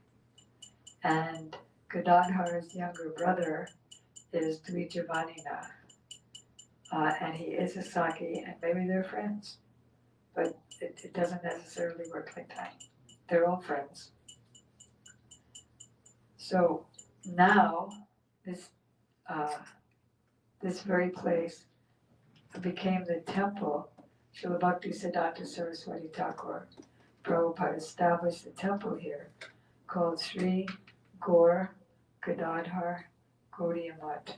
and Gadadhar's younger brother is Dvija Vaninath. And he is a Saki, and maybe they're friends, but it doesn't necessarily work like that. They're all friends. So now this very place became the temple. Srila Bhakti Siddhanta Saraswati Thakur Prabhupada established a temple here called Sri Gaur Gadadhar Gaudiya Math.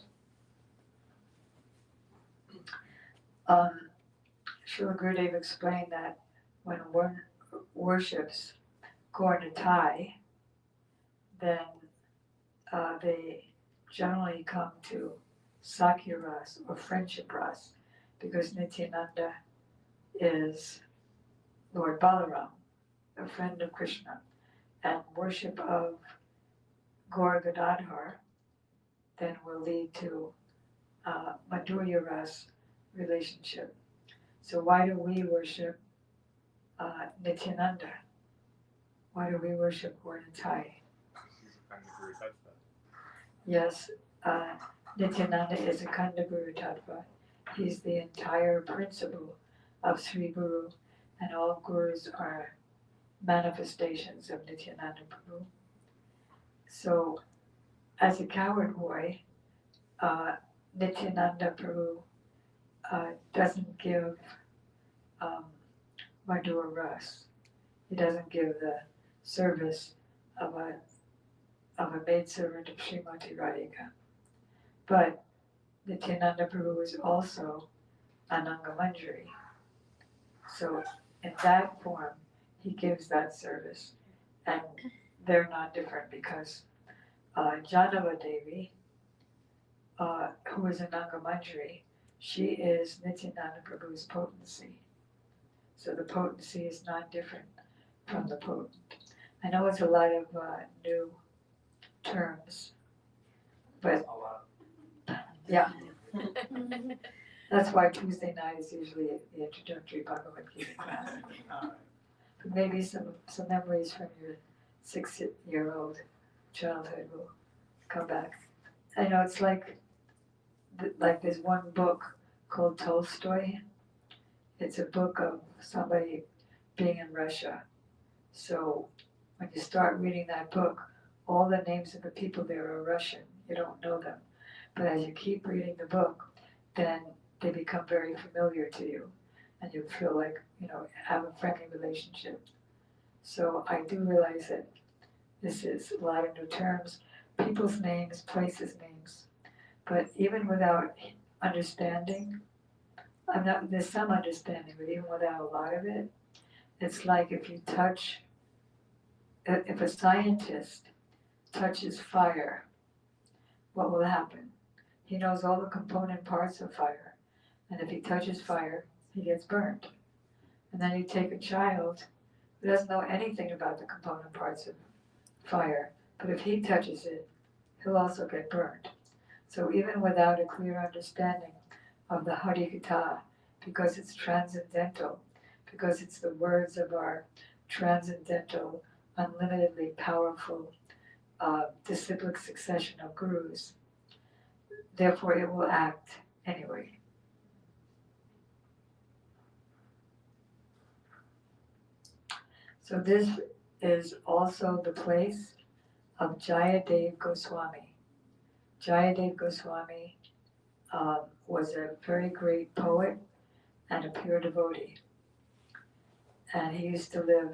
Srila Gurudev explained that when one worships Gaur Nitai, then they generally come to Sakya Ras or friendship Ras, because Nityananda is Lord Balaram, a friend of Krishna, and worship of Gaur Gadadhar then will lead to Madhurya Ras relationship. So why do we worship Nityananda? Why do we worship Gaur Nitai? Yes, Nityananda is a Khanda Guru Tattva. He's the entire principle of Sri Guru, and all Gurus are manifestations of Nityananda Prabhu. So, as a coward boy, Nityananda Prabhu doesn't give Madhur Ras. He doesn't give the service of a of a maidservant of Srimati Radhika. But Nityananda Prabhu is also Ananga Manjari. So in that form, he gives that service. And they're not different because Janava Devi, who is Ananga Manjari, she is Nityananda Prabhu's potency. So the potency is not different from the potent. I know it's a lot of new terms, but yeah. That's why Tuesday night is usually the introductory Bhagavad Gita class. But maybe some memories from your 6-year-old childhood will come back. I know it's like there's one book called Tolstoy. It's a book of somebody being in Russia. So when you start reading that book, all the names of the people there are Russian. You don't know them. But as you keep reading the book, then they become very familiar to you. And you feel like, have a friendly relationship. So I do realize that this is a lot of new terms, people's names, places' names. But even without understanding, there's some understanding, but even without a lot of it, it's like if a scientist touches fire, what will happen? He knows all the component parts of fire. And if he touches fire, he gets burned. And then you take a child who doesn't know anything about the component parts of fire, but if he touches it, he'll also get burned. So even without a clear understanding of the Harikatha, because it's transcendental, because it's the words of our transcendental, unlimitedly powerful, disciplic succession of gurus, therefore it will act anyway. So this is also the place of Jayadev Goswami. Jayadev Goswami was a very great poet and a pure devotee. And he used to live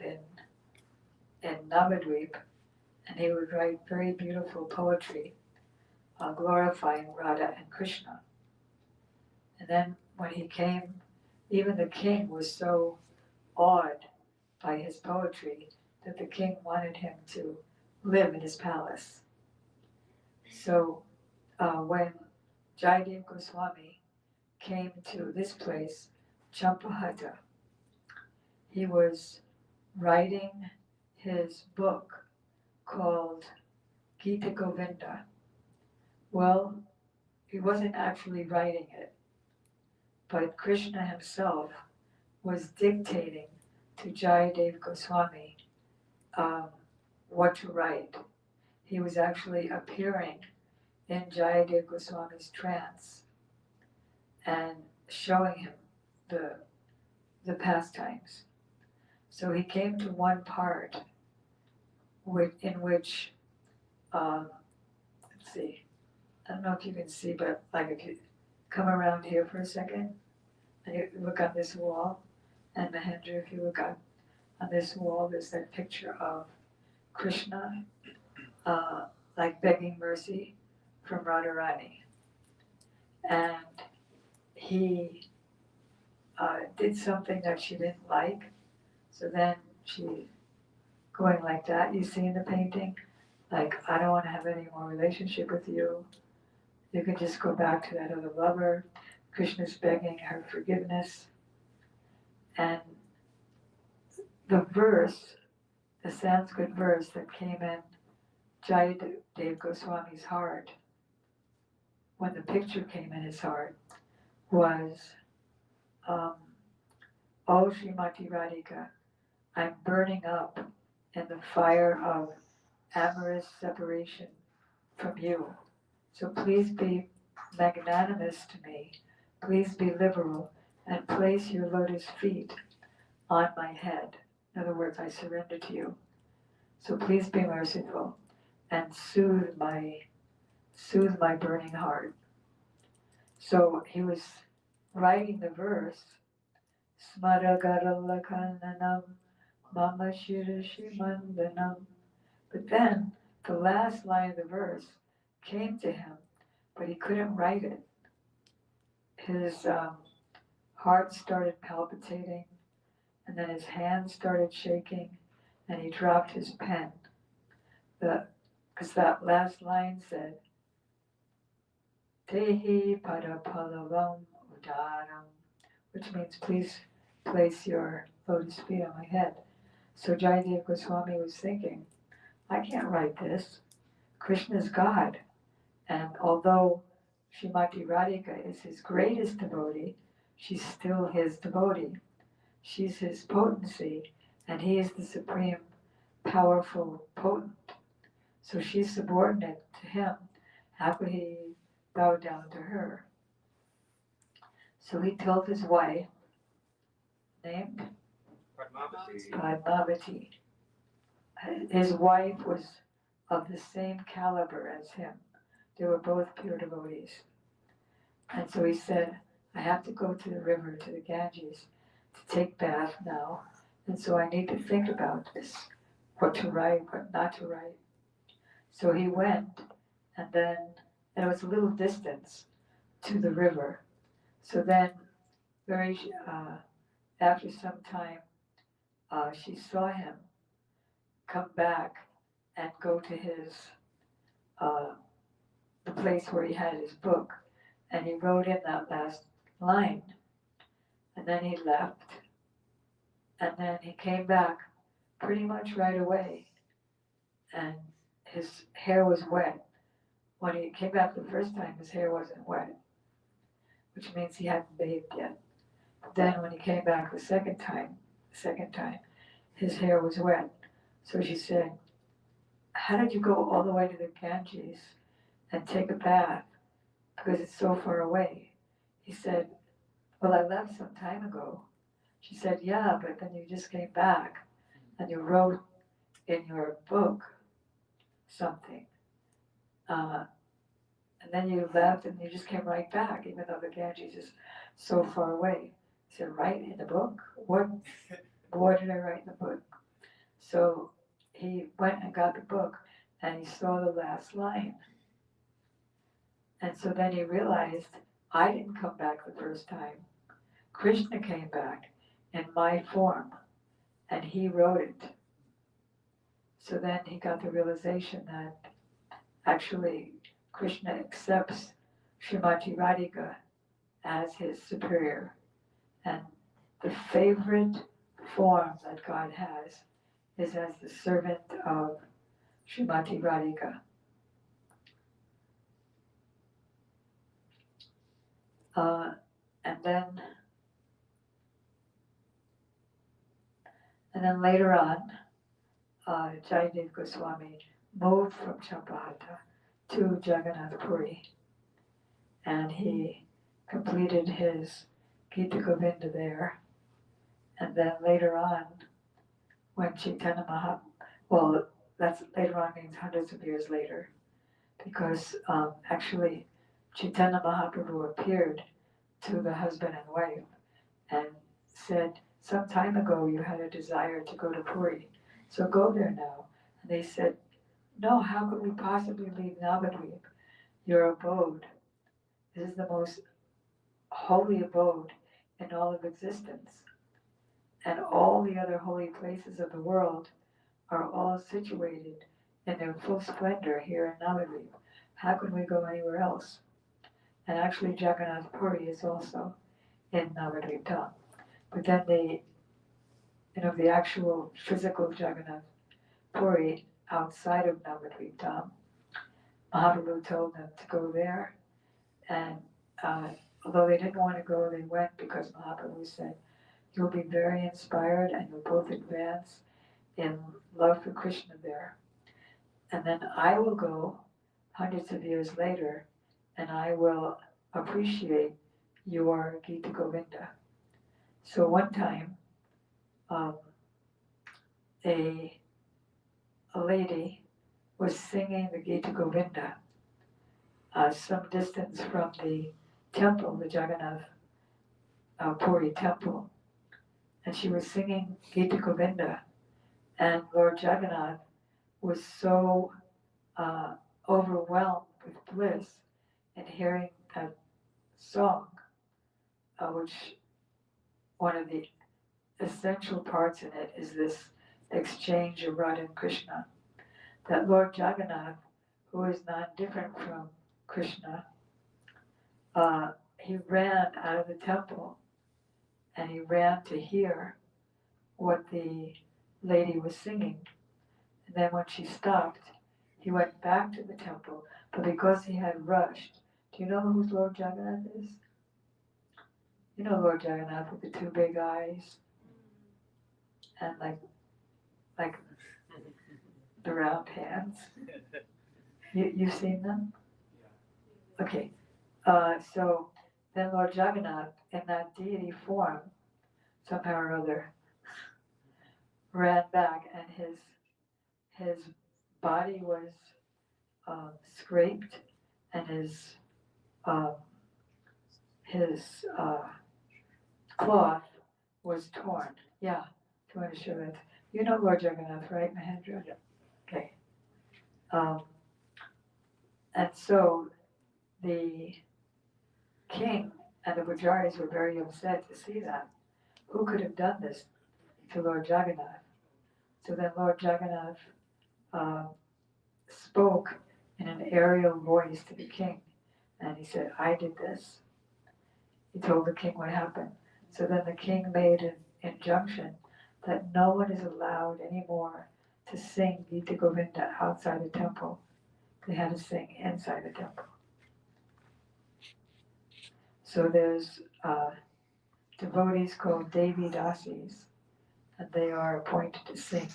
in Navadvipa, and he would write very beautiful poetry glorifying Radha and Krishna. And then when he came, even the king was so awed by his poetry that the king wanted him to live in his palace. So when Jayadev Goswami came to this place, Champahata, he was writing his book called Gita Govinda. Well, he wasn't actually writing it, but Krishna himself was dictating to Jayadev Goswami what to write. He was actually appearing in Jayadev Goswami's trance and showing him the pastimes. So he came to one part in which, let's see, I don't know if you can see, but like if you come around here for a second and you look on this wall, and Mahendra, if you look on this wall, there's that picture of Krishna like begging mercy from Radharani. And he did something that she didn't like, so then she going like that, you see in the painting, like, I don't want to have any more relationship with you. You can just go back to that other lover. Krishna's begging her forgiveness. And the verse, the Sanskrit verse that came in Jayadev Goswami's heart, when the picture came in his heart, was, O Srimati Radhika, I'm burning up in the fire of amorous separation from you. So please be magnanimous to me. Please be liberal and place your lotus feet on my head. In other words, I surrender to you. So please be merciful and soothe my burning heart. So he was writing the verse, Smaragarallakananam Mama Shirashi Mandanam. But then the last line of the verse came to him, but he couldn't write it. His heart started palpitating, and then his hands started shaking, and he dropped his pen. Because that last line said, Tehi Padapalavam Udaram, which means please place your lotus feet on my head. So Jayadev Goswami was thinking, I can't write this. Krishna is God. And although Srimati Radhika is his greatest devotee, she's still his devotee. She's his potency, and he is the supreme, powerful, potent. So she's subordinate to him. How could he bow down to her? So he told his wife, named Padmavati. His wife was of the same caliber as him. They were both pure devotees. And so he said, I have to go to the river, to the Ganges, to take bath now. And so I need to think about this, what to write, what not to write. So he went, and it was a little distance to the river. So then, after some time, she saw him come back and go to the place where he had his book, and he wrote in that last line, and then he left, and then he came back pretty much right away, and his hair was wet. When he came back the first time, his hair wasn't wet, which means he hadn't bathed yet. But then when he came back the second time, his hair was wet. So she said, how did you go all the way to the Ganges and take a bath? Because it's so far away. He said, well, I left some time ago. She said, yeah, but then you just came back and you wrote in your book something. And then you left and you just came right back, even though the Ganges is so far away. He said, write in the book? What did I write in the book? So he went and got the book and he saw the last line. And so then he realized, I didn't come back the first time. Krishna came back in my form and he wrote it. So then he got the realization that actually Krishna accepts Srimati Radhika as his superior. And the favorite form that God has is as the servant of Srimati Radhika. And then later on, Jayadev Goswami moved from Champahata to Jagannath Puri, and he completed his Gita Govinda there. And then later on, when Chaitanya Mahaprabhu, well, that's later on means hundreds of years later, because actually Chaitanya Mahaprabhu appeared to the husband and wife and said, some time ago you had a desire to go to Puri, so go there now. And they said, no, how could we possibly leave Navadvipa, your abode? This is the most holy abode in all of existence. And all the other holy places of the world are all situated in their full splendor here in Navadvipa. How can we go anywhere else? And actually Jagannath Puri is also in Navadvipa. But then the actual physical Jagannath Puri outside of Navadvipa, Mahaprabhu told them to go there. And although they didn't want to go, they went because Mahaprabhu said, you'll be very inspired and you'll both advance in love for Krishna there. And then I will go hundreds of years later and I will appreciate your Gita Govinda. So one time, a lady was singing the Gita Govinda some distance from the temple, the Jagannath Puri temple. And she was singing Gita Govinda. And Lord Jagannath was so overwhelmed with bliss in hearing that song, which one of the essential parts in it is this exchange of Radha and Krishna. That Lord Jagannath, who is not different from Krishna, he ran out of the temple and he ran to hear what the lady was singing. And then when she stopped, he went back to the temple, but because he had rushed, do you know who Lord Jagannath is? You know Lord Jagannath with the two big eyes and like the round hands. You've seen them? Okay. So then Lord Jagannath, in that deity form, somehow or other, ran back, and his body was scraped, and his cloth was torn. Yeah, if you want to show it. You know Lord Jagannath, right, Mahendra? Yeah. Okay. And so the king and the pujaris were very upset to see that. Who could have done this to Lord Jagannath? So then Lord Jagannath spoke in an aerial voice to the king, and he said, I did this. He told the king what happened. So then the king made an injunction that no one is allowed anymore to sing Gita Govinda outside the temple. They had to sing inside the temple. So there's devotees called Devi Dasis, and they are appointed to sing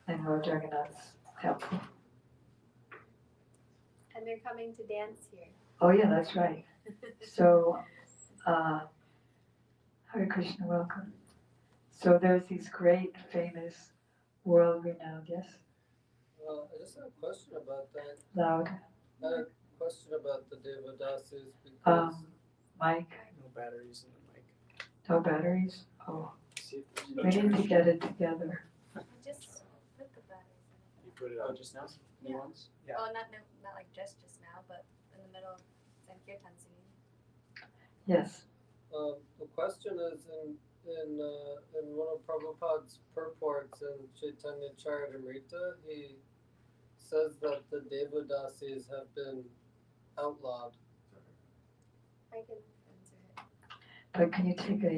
in Lord Jagannath's temple. And they're coming to dance here. Oh yeah, that's right. So, Hare Krishna, welcome. So there's these great, famous, world-renowned, yes? I just have a question about that. Loud. I had a question about the Devadasis because Mike, No batteries in the mic. no batteries? Oh, See if there's we need to get it together. I just put the batteries in. You put it out just now? New Yeah. ones? Yeah. Well, not like just now, but in the middle of Sankirtan singing. Yes. the question is in one of Prabhupada's purports in Chaitanya Charitamrita, he says that the Devadasis have been outlawed. I can answer it. But can you take a, do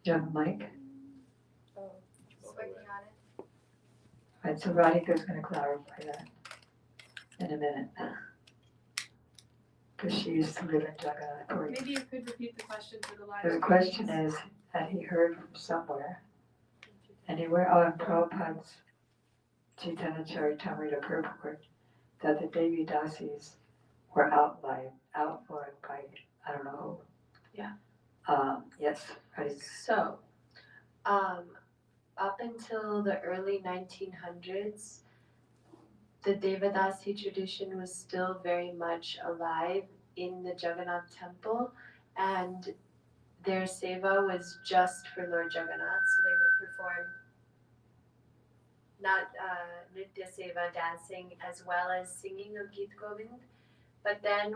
you have a mic? Oh, just working on it. Right, so Radhika's gonna clarify that in a minute. Because she used to live in Jagannath. Maybe you could repeat the question for the live. The question is, that he heard from somewhere, anywhere, in Prabhupada's Chaitanya Charitamrita purport, that the Devi Dasis were outlawed by, I don't know. Yeah. Yes, right. So, up until the early 1900s, the Devadasi tradition was still very much alive in the Jagannath temple, and their seva was just for Lord Jagannath, so they would perform not nritya seva, dancing, as well as singing of Geet Govind. But then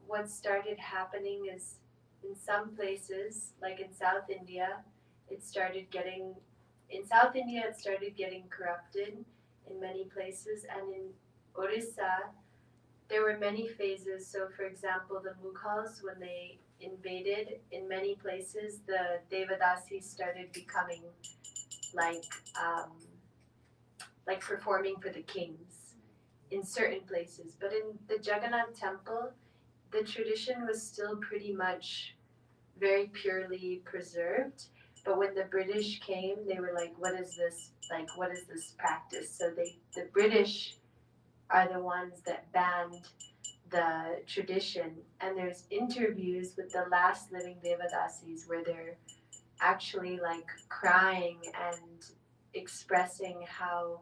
what started happening is, in some places, like in South India, it started getting corrupted in many places, and in Orissa, there were many phases. So for example, the Mughals, when they invaded, in many places, the Devadasis started becoming like performing for the kings in certain places. But in the Jagannath temple, the tradition was still pretty much very purely preserved. But when the British came, they were like, what is this practice? So the British are the ones that banned the tradition. And there's interviews with the last living Devadasis where they're actually like crying and expressing how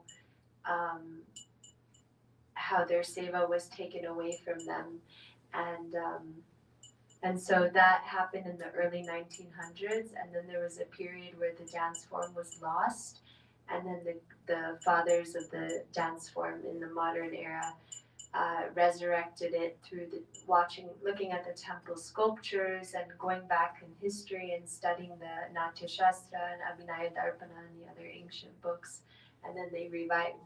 their seva was taken away from them. And And so that happened in the early 1900s, and then there was a period where the dance form was lost, and then the fathers of the dance form in the modern era resurrected it through looking at the temple sculptures and going back in history and studying the Natya Shastra and Abhinaya Darpana and the other ancient books. And then they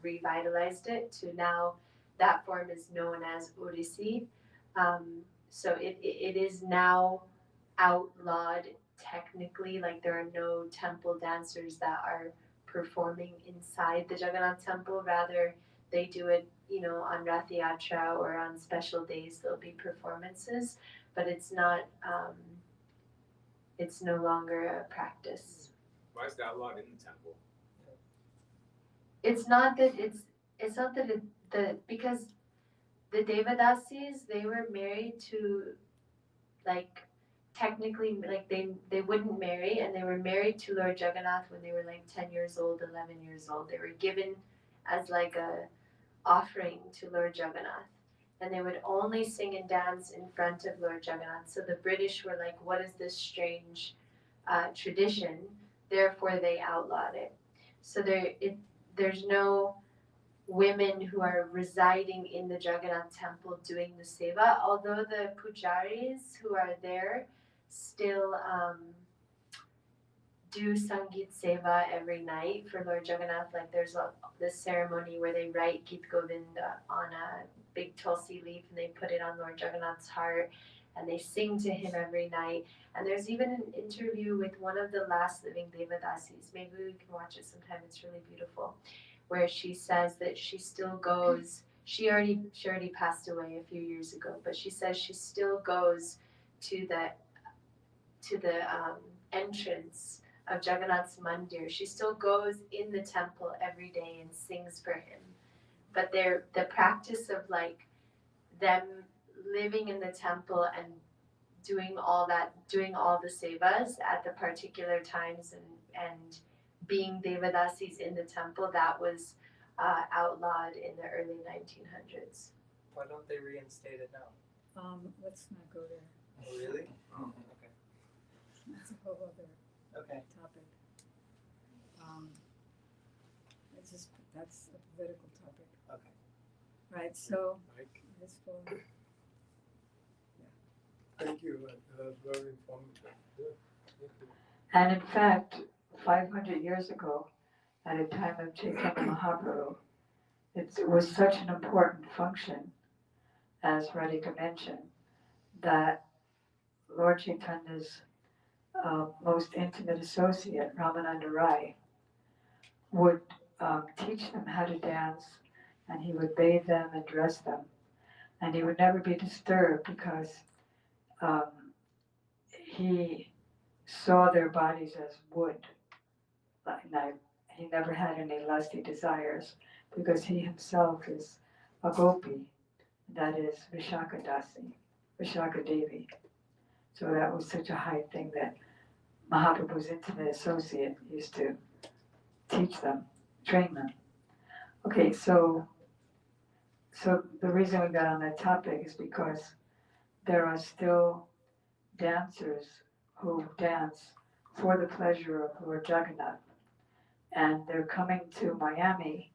revitalized it to now that form is known as Odissi. So it is now outlawed technically, like there are no temple dancers that are performing inside the Jagannath temple. Rather, they do it, on Rath Yatra or on special days. There'll be performances, but it's not. It's no longer a practice. Why is that outlawed in the temple? It's not that because the Devadasis, they were married to, like, technically, like they wouldn't marry, and they were married to Lord Jagannath when they were like 10 years old, 11 years old. They were given as like a offering to Lord Jagannath, and they would only sing and dance in front of Lord Jagannath. So the British were like, what is this strange tradition? Therefore they outlawed it. So there's no women who are residing in the Jagannath temple doing the seva, although the pujaris who are there still do Sangeet Seva every night for Lord Jagannath. Like there's this ceremony where they write Geet Govinda on a big tulsi leaf and they put it on Lord Jagannath's heart and they sing to him every night. And there's even an interview with one of the last living Devadasis. Maybe we can watch it sometime. It's really beautiful, where she says that she still goes. She already passed away a few years ago, but she says she still goes to the entrance of Jagannath's mandir. She still goes in the temple every day and sings for him. But the practice of like them living in the temple and doing all the sevas at the particular times and being Devadasis in the temple, that was outlawed in the early 1900s. Why don't they reinstate it now? Let's not go there. Oh, really? Oh, okay. That's a whole other Okay. topic. That's a political topic. Okay. Right, so Mike? let's go. Thank you, very informative. Yeah, thank you. And in fact, 500 years ago, at a time of Chaitanya Mahaprabhu, it was such an important function, as Radhika mentioned, that Lord Chaitanya's most intimate associate, Ramananda Rai, would teach them how to dance, and he would bathe them and dress them, and he would never be disturbed because he saw their bodies as wood. He never had any lusty desires because he himself is a gopi, that is Vishaka Devi. So that was such a high thing that Mahaprabhu's intimate associate used to teach them, train them. Okay, so the reason we got on that topic is because there are still dancers who dance for the pleasure of Lord Jagannath. And they're coming to Miami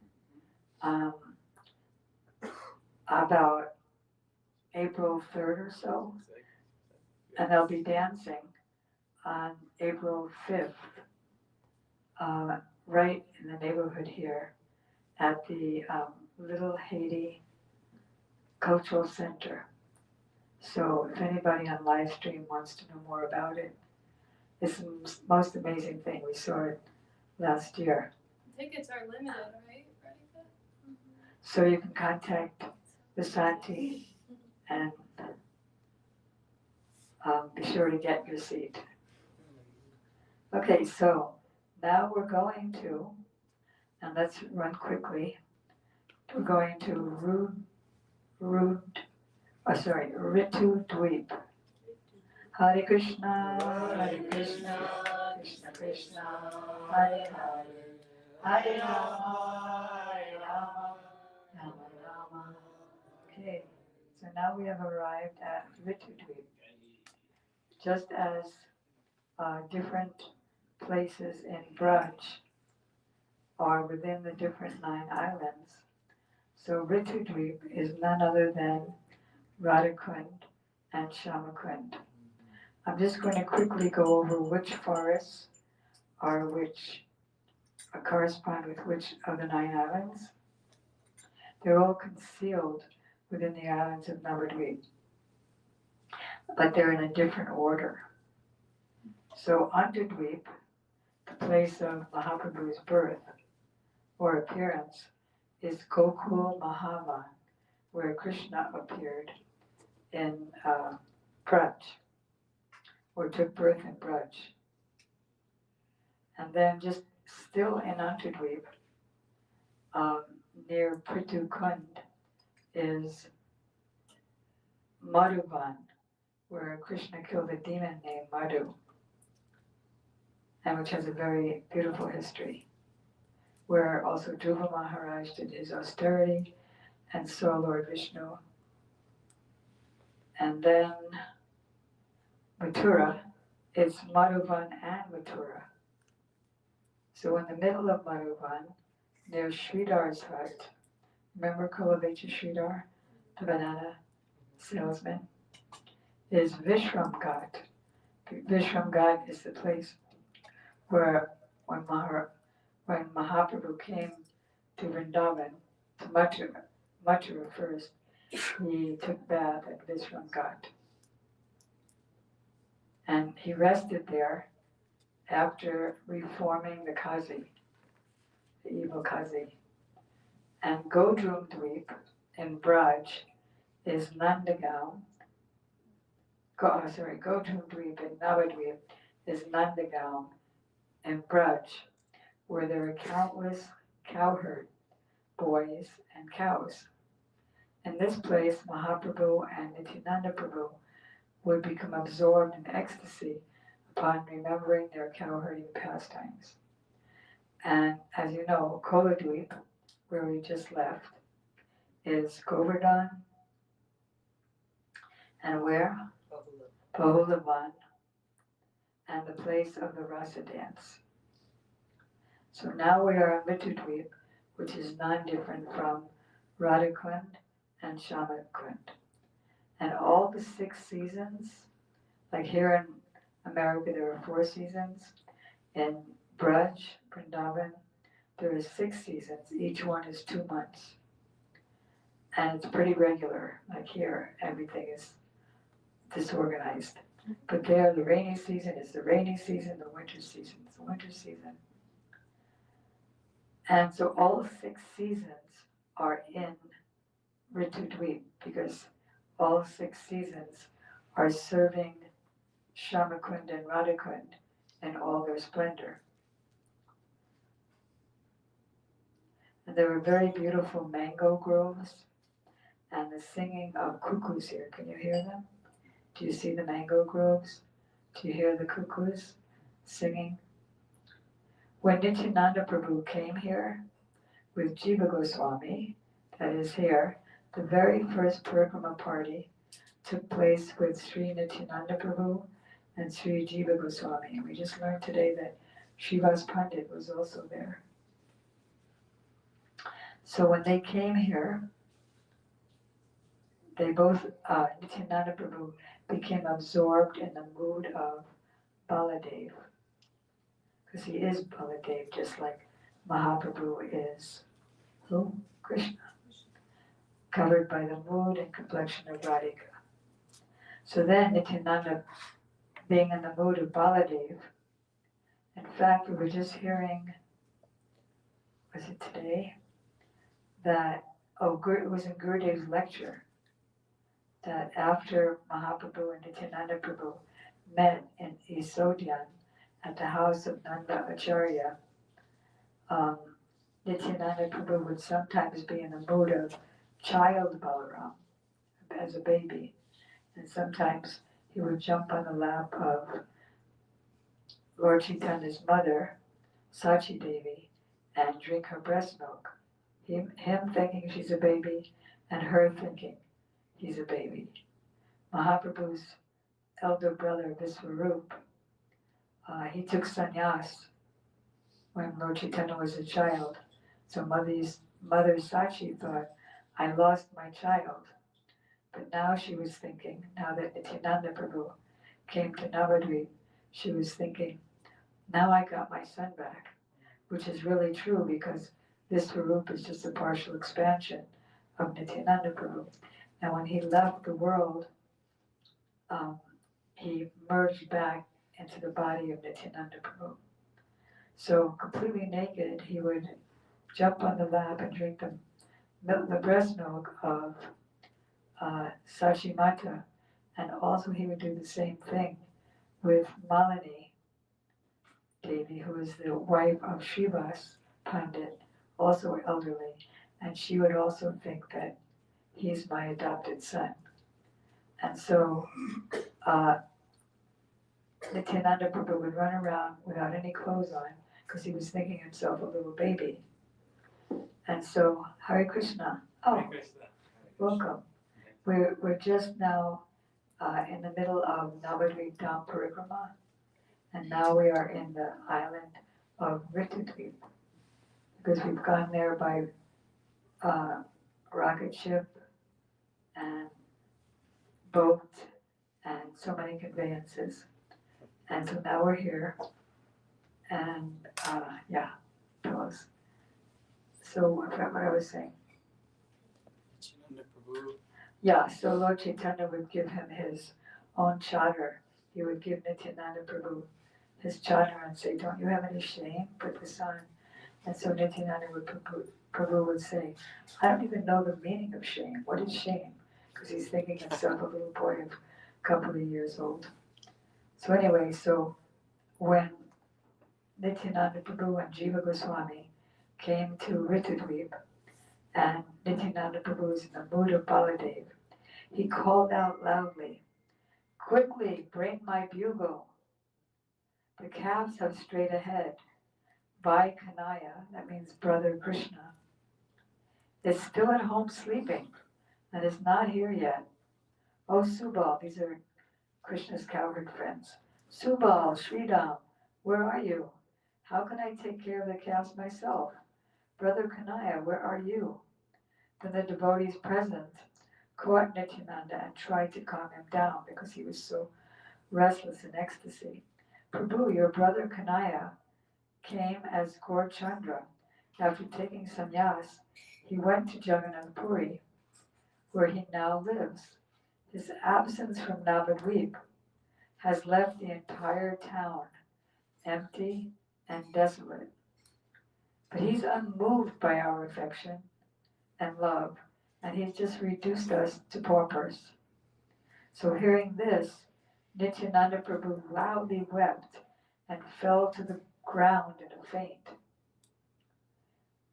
about April 3rd or so. And they'll be dancing on April 5th, right in the neighborhood here at the Little Haiti Cultural Center. So if anybody on live stream wants to know more about it, it's the most amazing thing. We saw it last year. Tickets are limited, right, Radhika? So you can contact Vasanti and be sure to get your seat. Okay, so now we're going to, and let's run quickly, we're going to Ritu Dweep. Hare Krishna, Krishna Krishna, Hare Hare, Hare Rama, Rama Rama. Okay, so now we have arrived at Ritu Dweep. just as different places in Braj are within the different 9 islands. So Ritudweep is none other than Radhakund and Shamakund. I'm just going to quickly go over which forests are which correspond with which of the 9 islands. They're all concealed within the islands of Navadvipa, but they're in a different order. So Antadweep, the place of Mahaprabhu's birth or appearance, is Gokul Mahavan, where Krishna appeared in Braj, or took birth in Braj. And then just still in Antadweep, near Prithu Kund, is Madhuvan, where Krishna killed a demon named Madhu, and which has a very beautiful history, where also Dhruva Maharaj did his austerity and saw Lord Vishnu. And then Mathura, it's Madhuvan and Mathura. So in the middle of Madhuvan, near Sridhar's hut, remember Kulavecha Sridhar, the banana salesman, is Vishram Ghat. Vishram Ghat is the place where when Mahaprabhu came to Vrindavan, to Mathura first, he took bath at Vishram Ghat. And he rested there after reforming the Kazi, the evil Kazi. And Godrum Dweep in Braj is Nandagaon. Godrum Dweep in Navadvipa is Nandagaon in Braj, where there are countless cowherd boys and cows. In this place, Mahaprabhu and Nityananda Prabhu would become absorbed in ecstasy upon remembering their cowherding pastimes. And as you know, Koladweep, where we just left, is Govardhan, and where? Bahulavan, and the place of the Rasa dance. So now we are on Ritudweep, which is non-different from Radhakund and Shamakund. And all the 6 seasons, like here in America there are 4 seasons, in Braj, Vrindavan, there are 6 seasons, each one is 2 months. And it's pretty regular, like here, everything is disorganized. But there, the rainy season is the rainy season, the winter season is the winter season. And so all 6 seasons are in Ritudweep, because all 6 seasons are serving Shamakund and Radhakund in all their splendor. And there are very beautiful mango groves and the singing of cuckoos here. Can you hear them? Do you see the mango groves? Do you hear the cuckoos singing? When Nityananda Prabhu came here with Jiva Goswami, that is here, the very first Parikrama party took place with Sri Nityananda Prabhu and Sri Jiva Goswami. And we just learned today that Srivas Pandit was also there. So when they came here, they both, Nityananda Prabhu became absorbed in the mood of Baladev, because he is Baladev, just like Mahaprabhu is Krishna, covered by the mood and complexion of Radhika. So then Nityananda, being in the mood of Baladev, in fact, we were just hearing, was it today, that, it was in Gurudev's lecture, that after Mahaprabhu and Nityananda Prabhu met in Yasodhyan at the house of Nanda Acharya, Nityananda Prabhu would sometimes be in the mood of child Balaram, as a baby, and sometimes he would jump on the lap of Lord Chaitanya's mother, Sachi Devi, and drink her breast milk. Him thinking she's a baby, and her thinking he's a baby. Mahaprabhu's elder brother Visvarup, he took sannyas when Lord Chaitanya was a child. So mother Sachi thought, I lost my child. But now she was thinking, now that Nityananda Prabhu came to Navadvipa, she was thinking, now I got my son back, which is really true because this Swarup is just a partial expansion of Nityananda Prabhu. And when he left the world, he merged back into the body of Nityananda Prabhu. So completely naked, he would jump on the lap and drink the breast milk of Sachi Mata, and also he would do the same thing with Malini Devi, who is the wife of Srivas Pandit, also elderly, and she would also think that he's my adopted son. And so Nityananda Prabhu would run around without any clothes on because he was thinking himself a little baby. And so, Hare Krishna. Oh, welcome. We're just now in the middle of Navadvipa Dhama Parikrama, and now we are in the island of Ritudvip, because we've gone there by rocket ship and boat and so many conveyances. And so now we're here, and pillows. So I forgot what I was saying. Yeah, so Lord Chaitanya would give him his own chadar. He would give Nityananda Prabhu his chadar and say, don't you have any shame? Put this on. And so Nityananda Prabhu would say, I don't even know the meaning of shame. What is shame? Because he's thinking himself a little boy of a couple of years old. So anyway, so when Nityananda Prabhu and Jiva Goswami came to Ritudvip, and Nityananda Prabhu was in the mood of Baladev, he called out loudly, quickly, bring my bugle. The calves have strayed ahead. Vai Kanaya, that means brother Krishna, is still at home sleeping and is not here yet. Oh Subal, these are Krishna's cowherd friends. Subal, Sridham, where are you? How can I take care of the calves myself? Brother Kanaya, where are you? Then the devotees present caught Nityananda and tried to calm him down because he was so restless in ecstasy. Prabhu, your brother Kanaya came as Gaur Chandra. After taking sannyas, he went to Jagannath Puri, where he now lives. His absence from Navadvipa has left the entire town empty and desolate. But he's unmoved by our affection and love, and he's just reduced us to paupers. So hearing this, Nityananda Prabhu loudly wept and fell to the ground in a faint.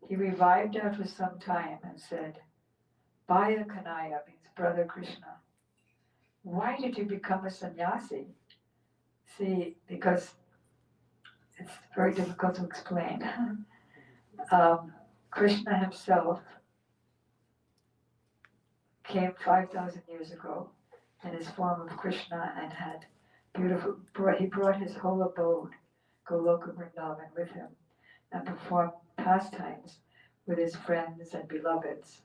He revived after some time and said, Bhaya Kanaya means brother Krishna. Why did you become a sannyasi? See, because it's very difficult to explain. Krishna himself came 5,000 years ago in his form of Krishna and had he brought his whole abode, Goloka Vrindavan, with him and performed pastimes with his friends and beloveds.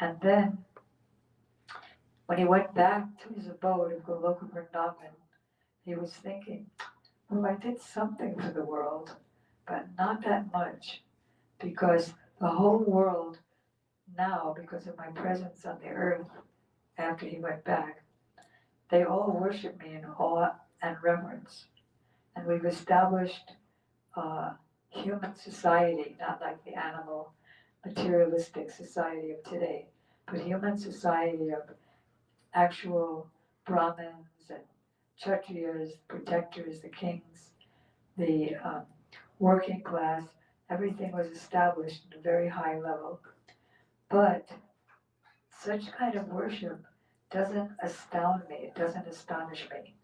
And then, when he went back to his abode of Goloka Vrindavan, he was thinking, well, I did something for the world, but not that much, because the whole world now, because of my presence on the earth after he went back, they all worship me in awe and reverence. And we've established human society, not like the animal, materialistic society of today, but human society of actual Brahmins and Kshatriyas, protectors, the kings, the working class. Everything was established at a very high level. But such kind of worship doesn't astound me, it doesn't astonish me.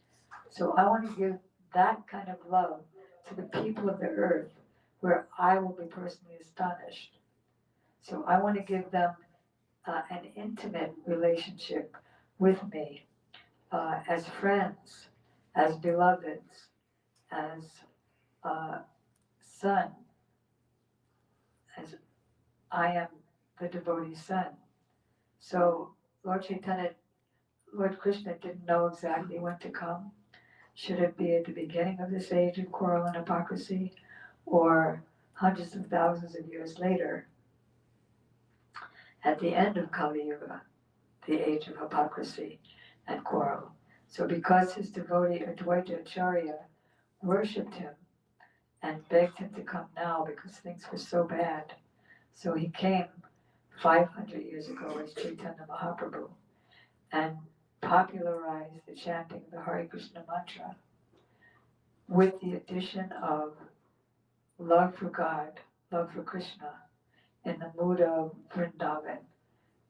So I want to give that kind of love to the people of the earth where I will be personally astonished. So I want to give them an intimate relationship with me, as friends, as beloveds, as son, as I am the devotee's son. So Lord Krishna didn't know exactly when to come. Should it be at the beginning of this age of quarrel and hypocrisy, or hundreds of thousands of years later, at the end of Kali Yuga, the age of hypocrisy and quarrel? So because his devotee Advaita Acharya worshipped him and begged him to come now because things were so bad, so he came 500 years ago as Chaitanya Mahaprabhu and popularized the chanting of the Hare Krishna mantra with the addition of love for God, love for Krishna, in the mood of Vrindavan,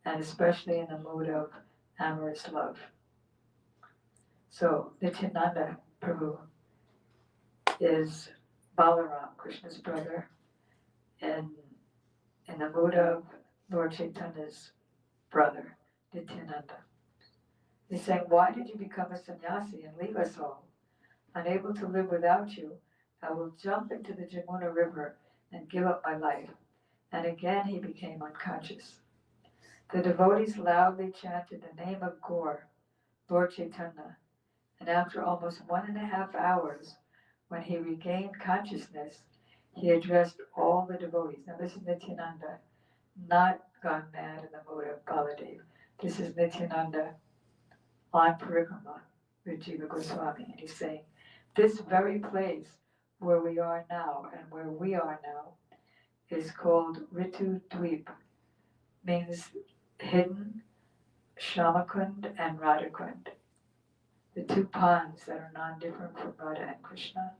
and especially in the mood of amorous love. So Nityananda Prabhu is Balaram, Krishna's brother, and in the mood of Lord Chaitanya's brother, Nityananda. He's saying, why did you become a sannyasi and leave us all? Unable to live without you, I will jump into the Jamuna river and give up my life. And again he became unconscious. The devotees loudly chanted the name of Gaur, Lord Chaitanya, and after almost 1.5 hours, when he regained consciousness, he addressed all the devotees. Now this is Nityananda, not gone mad in the mood of Baladev. This is Nityananda on Parikrama with Jiva Goswami, and he's saying, this very place where we are now and where we are now is called Ritu Dweep, means hidden, Shamakund and Radhakund, the two ponds that are non-different from Radha and Krishna.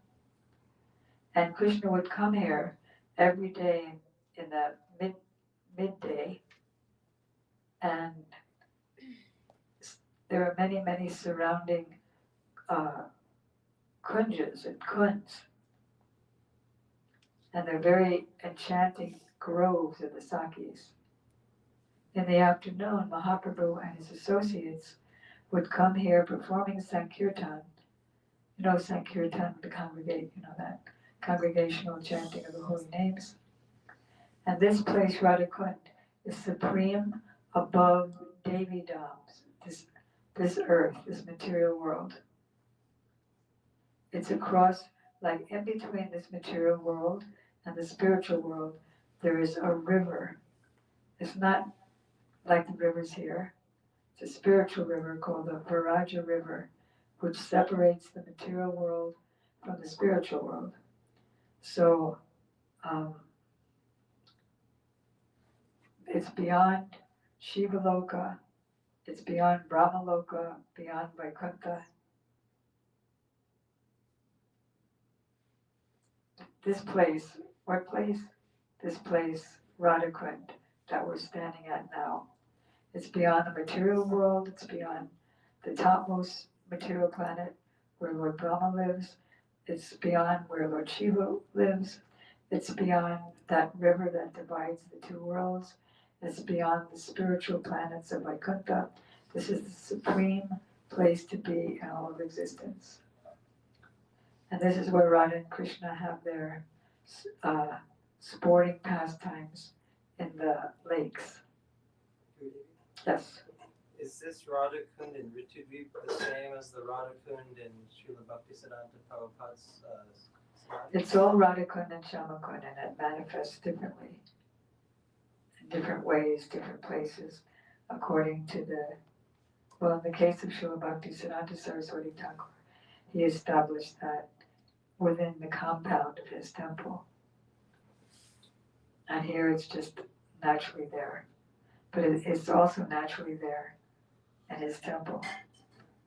And Krishna would come here every day in the midday, and there are many, many surrounding kunjas and kunds, and they're very enchanting groves of the Sakis. In the afternoon, Mahaprabhu and his associates would come here performing Sankirtan. You know Sankirtan, the that congregational chanting of the holy names. And this place, Radhakund, is supreme above Devi Dhams, this earth, this material world. It's across, like in between this material world and the spiritual world, there is a river. It's not like the rivers here. It's a spiritual river called the Viraja River, which separates the material world from the spiritual world. So it's beyond Shivaloka, it's beyond Brahmaloka, beyond Vaikuntha. This place, what place? This place, Radhakund, that we're standing at now. It's beyond the material world, it's beyond the topmost material planet where Lord Brahma lives. It's beyond where Lord Shiva lives. It's beyond that river that divides the two worlds. It's beyond the spiritual planets of Vaikuntha. This is the supreme place to be in all of existence. And this is where Radha and Krishna have their sporting pastimes in the lakes. Yes. Is this Radhakund in Ritudvip the same as the Radhakund in Srila Bhaktisiddhanta Prabhupada's Samadhi? It's all Radhakund and Shamakund, and it manifests differently, in different ways, different places, according to in the case of Srila Bhaktisiddhanta Saraswati Thakur, he established that within the compound of his temple. And here it's just naturally there. But it's also naturally there in his temple.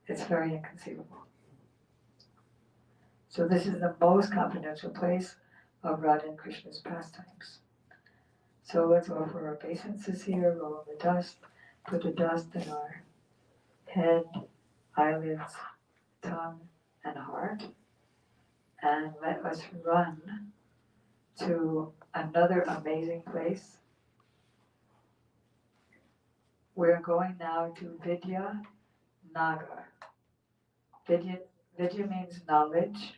It's very inconceivable. So this is the most confidential place of Radha and Krishna's pastimes. So let's offer our obeisances here, roll in the dust, put the dust in our head, eyelids, tongue, and heart, and let us run to another amazing place. We're going now to Vidya Nagar. Vidya means knowledge,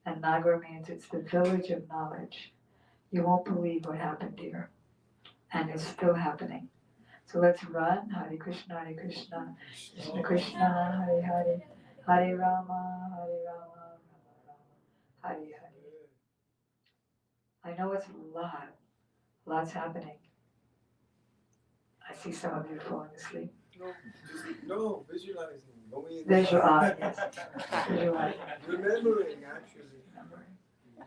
and Nagar means it's the village of knowledge. You won't believe what happened here, and it's still happening. So let's run. Hare Krishna, Krishna Krishna, Hare Hare, Hare Rama, Hare Rama, Rama Rama, Hare Hare. I know it's lots happening. I see some of you falling asleep. No, visualizing. Visualize, yes. Visualize. Remembering, actually.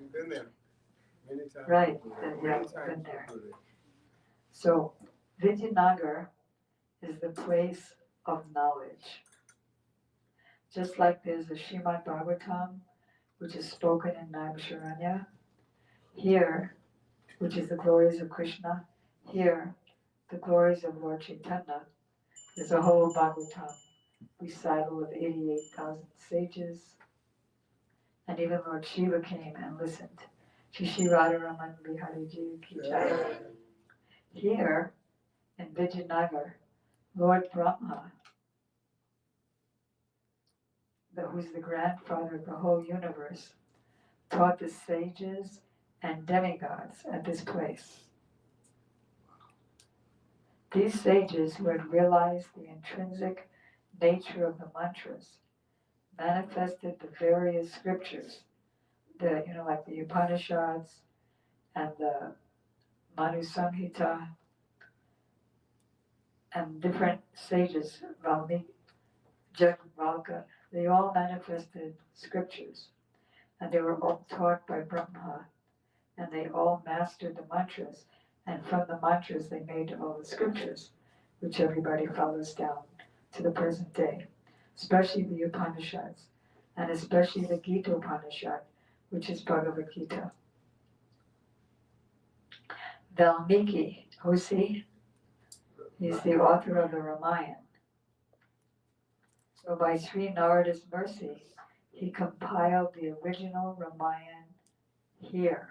You've been there many times. Right, Many yeah, times been there. before. So Vidyanagar is the place of knowledge. Just like there's a Srimad Bhagavatam, which is spoken in Naimisharanya, here, which is the glories of Krishna, here, the glories of Lord Chaitanya, there's a whole Bhagavatam recital of 88,000 sages, and even Lord Shiva came and listened. Shri Radharaman Bihariji Ki Jai. Here, in Vijayanagar, Lord Brahma, who's the grandfather of the whole universe, taught the sages and demigods at this place. These sages who had realized the intrinsic nature of the mantras manifested the various scriptures, like the Upanishads and the Manu Samhita, and different sages, Valmiki, Jagvalka, they all manifested scriptures, and they were all taught by Brahma, and they all mastered the mantras, and from the mantras they made all the scriptures, which everybody follows down to the present day, especially the Upanishads, and especially the Gita Upanishad, which is Bhagavad Gita. Valmiki, who's he? He's the author of the Ramayana. So by Sri Narada's mercy, he compiled the original Ramayana here,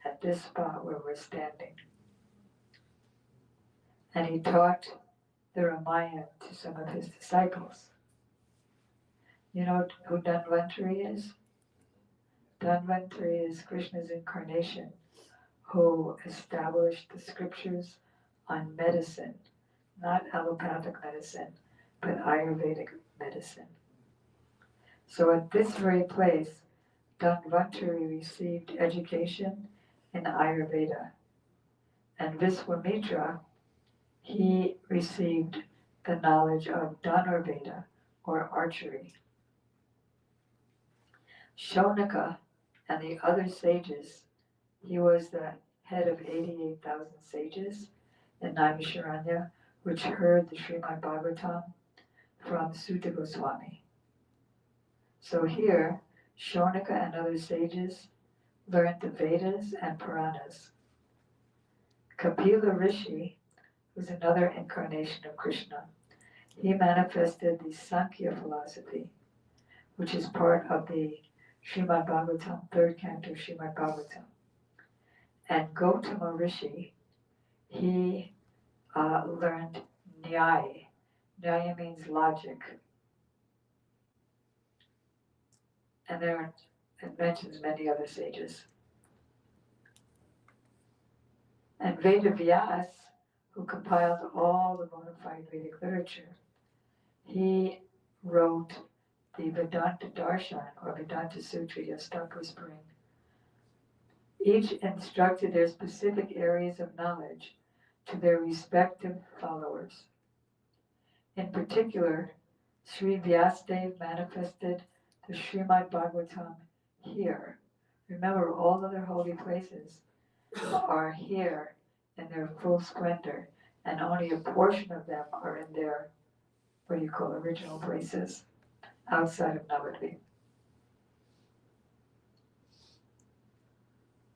at this spot where we're standing. And he taught the Ramayana to some of his disciples. You know who Dhanvantari is? Dhanvantari is Krishna's incarnation, who established the scriptures on medicine, not allopathic medicine, but Ayurvedic medicine. So at this very place, Dhanvantari received education in Ayurveda, and Viswamitra, he received the knowledge of Dhanurveda, or archery. Shaunaka and the other sages, he was the head of 88,000 sages in Naimisharanya, which heard the Srimad Bhagavatam from Sutta Goswami. So here, Shaunaka and other sages learned the Vedas and Puranas. Kapila Rishi, who's another incarnation of Krishna, he manifested the Sankhya philosophy, which is part of the Srimad Bhagavatam, third canto Srimad Bhagavatam. And Gautama Rishi, he learned Nyaya. Nyaya means logic. And it mentions many other sages. And Vedavyas, who compiled all the bona fide Vedic literature, he wrote the Vedanta Darshan, or Vedanta Sutra, stop whispering. Each instructed their specific areas of knowledge to their respective followers. In particular, Sri Vyasadeva manifested the Srimad Bhagavatam here. Remember, all other holy places are here in their full splendor, and only a portion of them are in their, original places, outside of Navadvipa.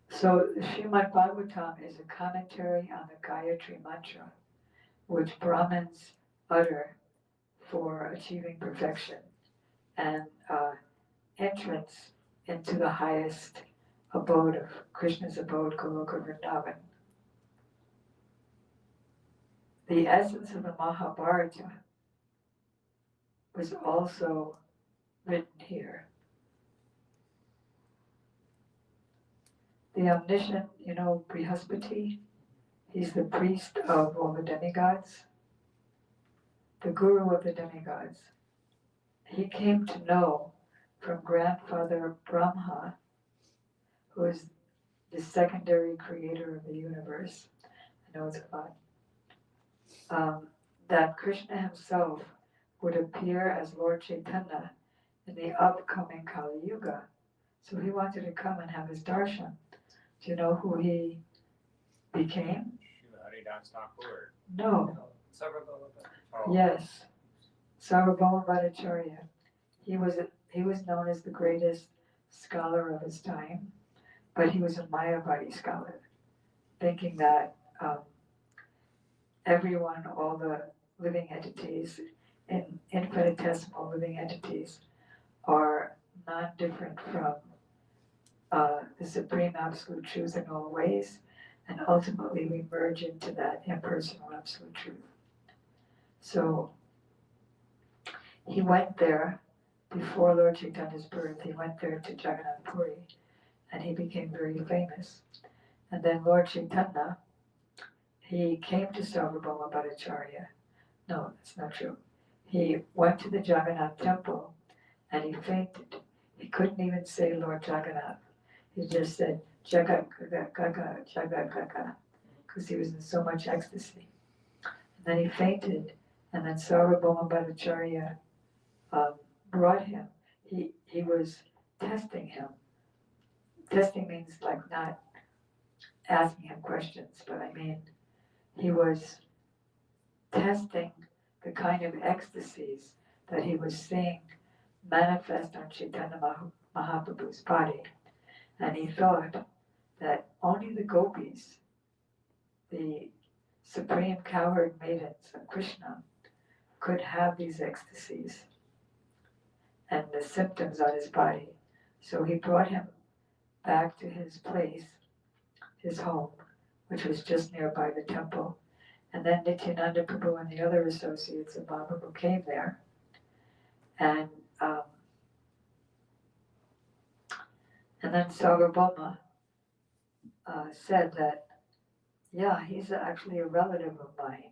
So the Srimad Bhagavatam is a commentary on the Gayatri Mantra, which Brahmins utter for achieving perfection and entrance into the highest abode of Krishna's abode, Goloka Vrindavan. The essence of the Mahabharata was also written here. The omniscient, Brihaspati, he's the priest of all the demigods, the guru of the demigods. He came to know from grandfather Brahma, who is the secondary creator of the universe. I know it's a lot. That Krishna himself would appear as Lord Chaitanya in the upcoming Kali Yuga. So he wanted to come and have his darshan. Do you know who he became? Haridas Thakur. No. Sarvabhauma. Yes. Sarvabhauma Bhattacharya. He was known as the greatest scholar of his time, but he was a Mayavadi scholar, thinking that everyone, all the living entities, infinitesimal living entities, are not different from the supreme absolute truth in all ways, and ultimately we merge into that impersonal absolute truth. So he went there before Lord Chaitanya's birth. He went there to Jagannath Puri, and he became very famous. And then Lord Chaitanya, he came to Sarvabhauma Bhattacharya. No, that's not true. He went to the Jagannath temple and he fainted. He couldn't even say Lord Jagannath. He just said Jagat Gaga, Jagat Gaga, because he was in so much ecstasy. And then he fainted, and then Sarvabhauma Bhattacharya brought him. He was testing him. Testing means like not asking him questions, but I mean, he was testing the kind of ecstasies that he was seeing manifest on Chaitanya Mahaprabhu's body. And he thought that only the gopis, the supreme cowherd maidens of Krishna, could have these ecstasies and the symptoms on his body. So he brought him back to his place, his home, which was just nearby the temple. And then Nityananda Prabhu and the other associates of Mahaprabhu came there. And then Sarvabhauma said that, yeah, he's actually a relative of mine.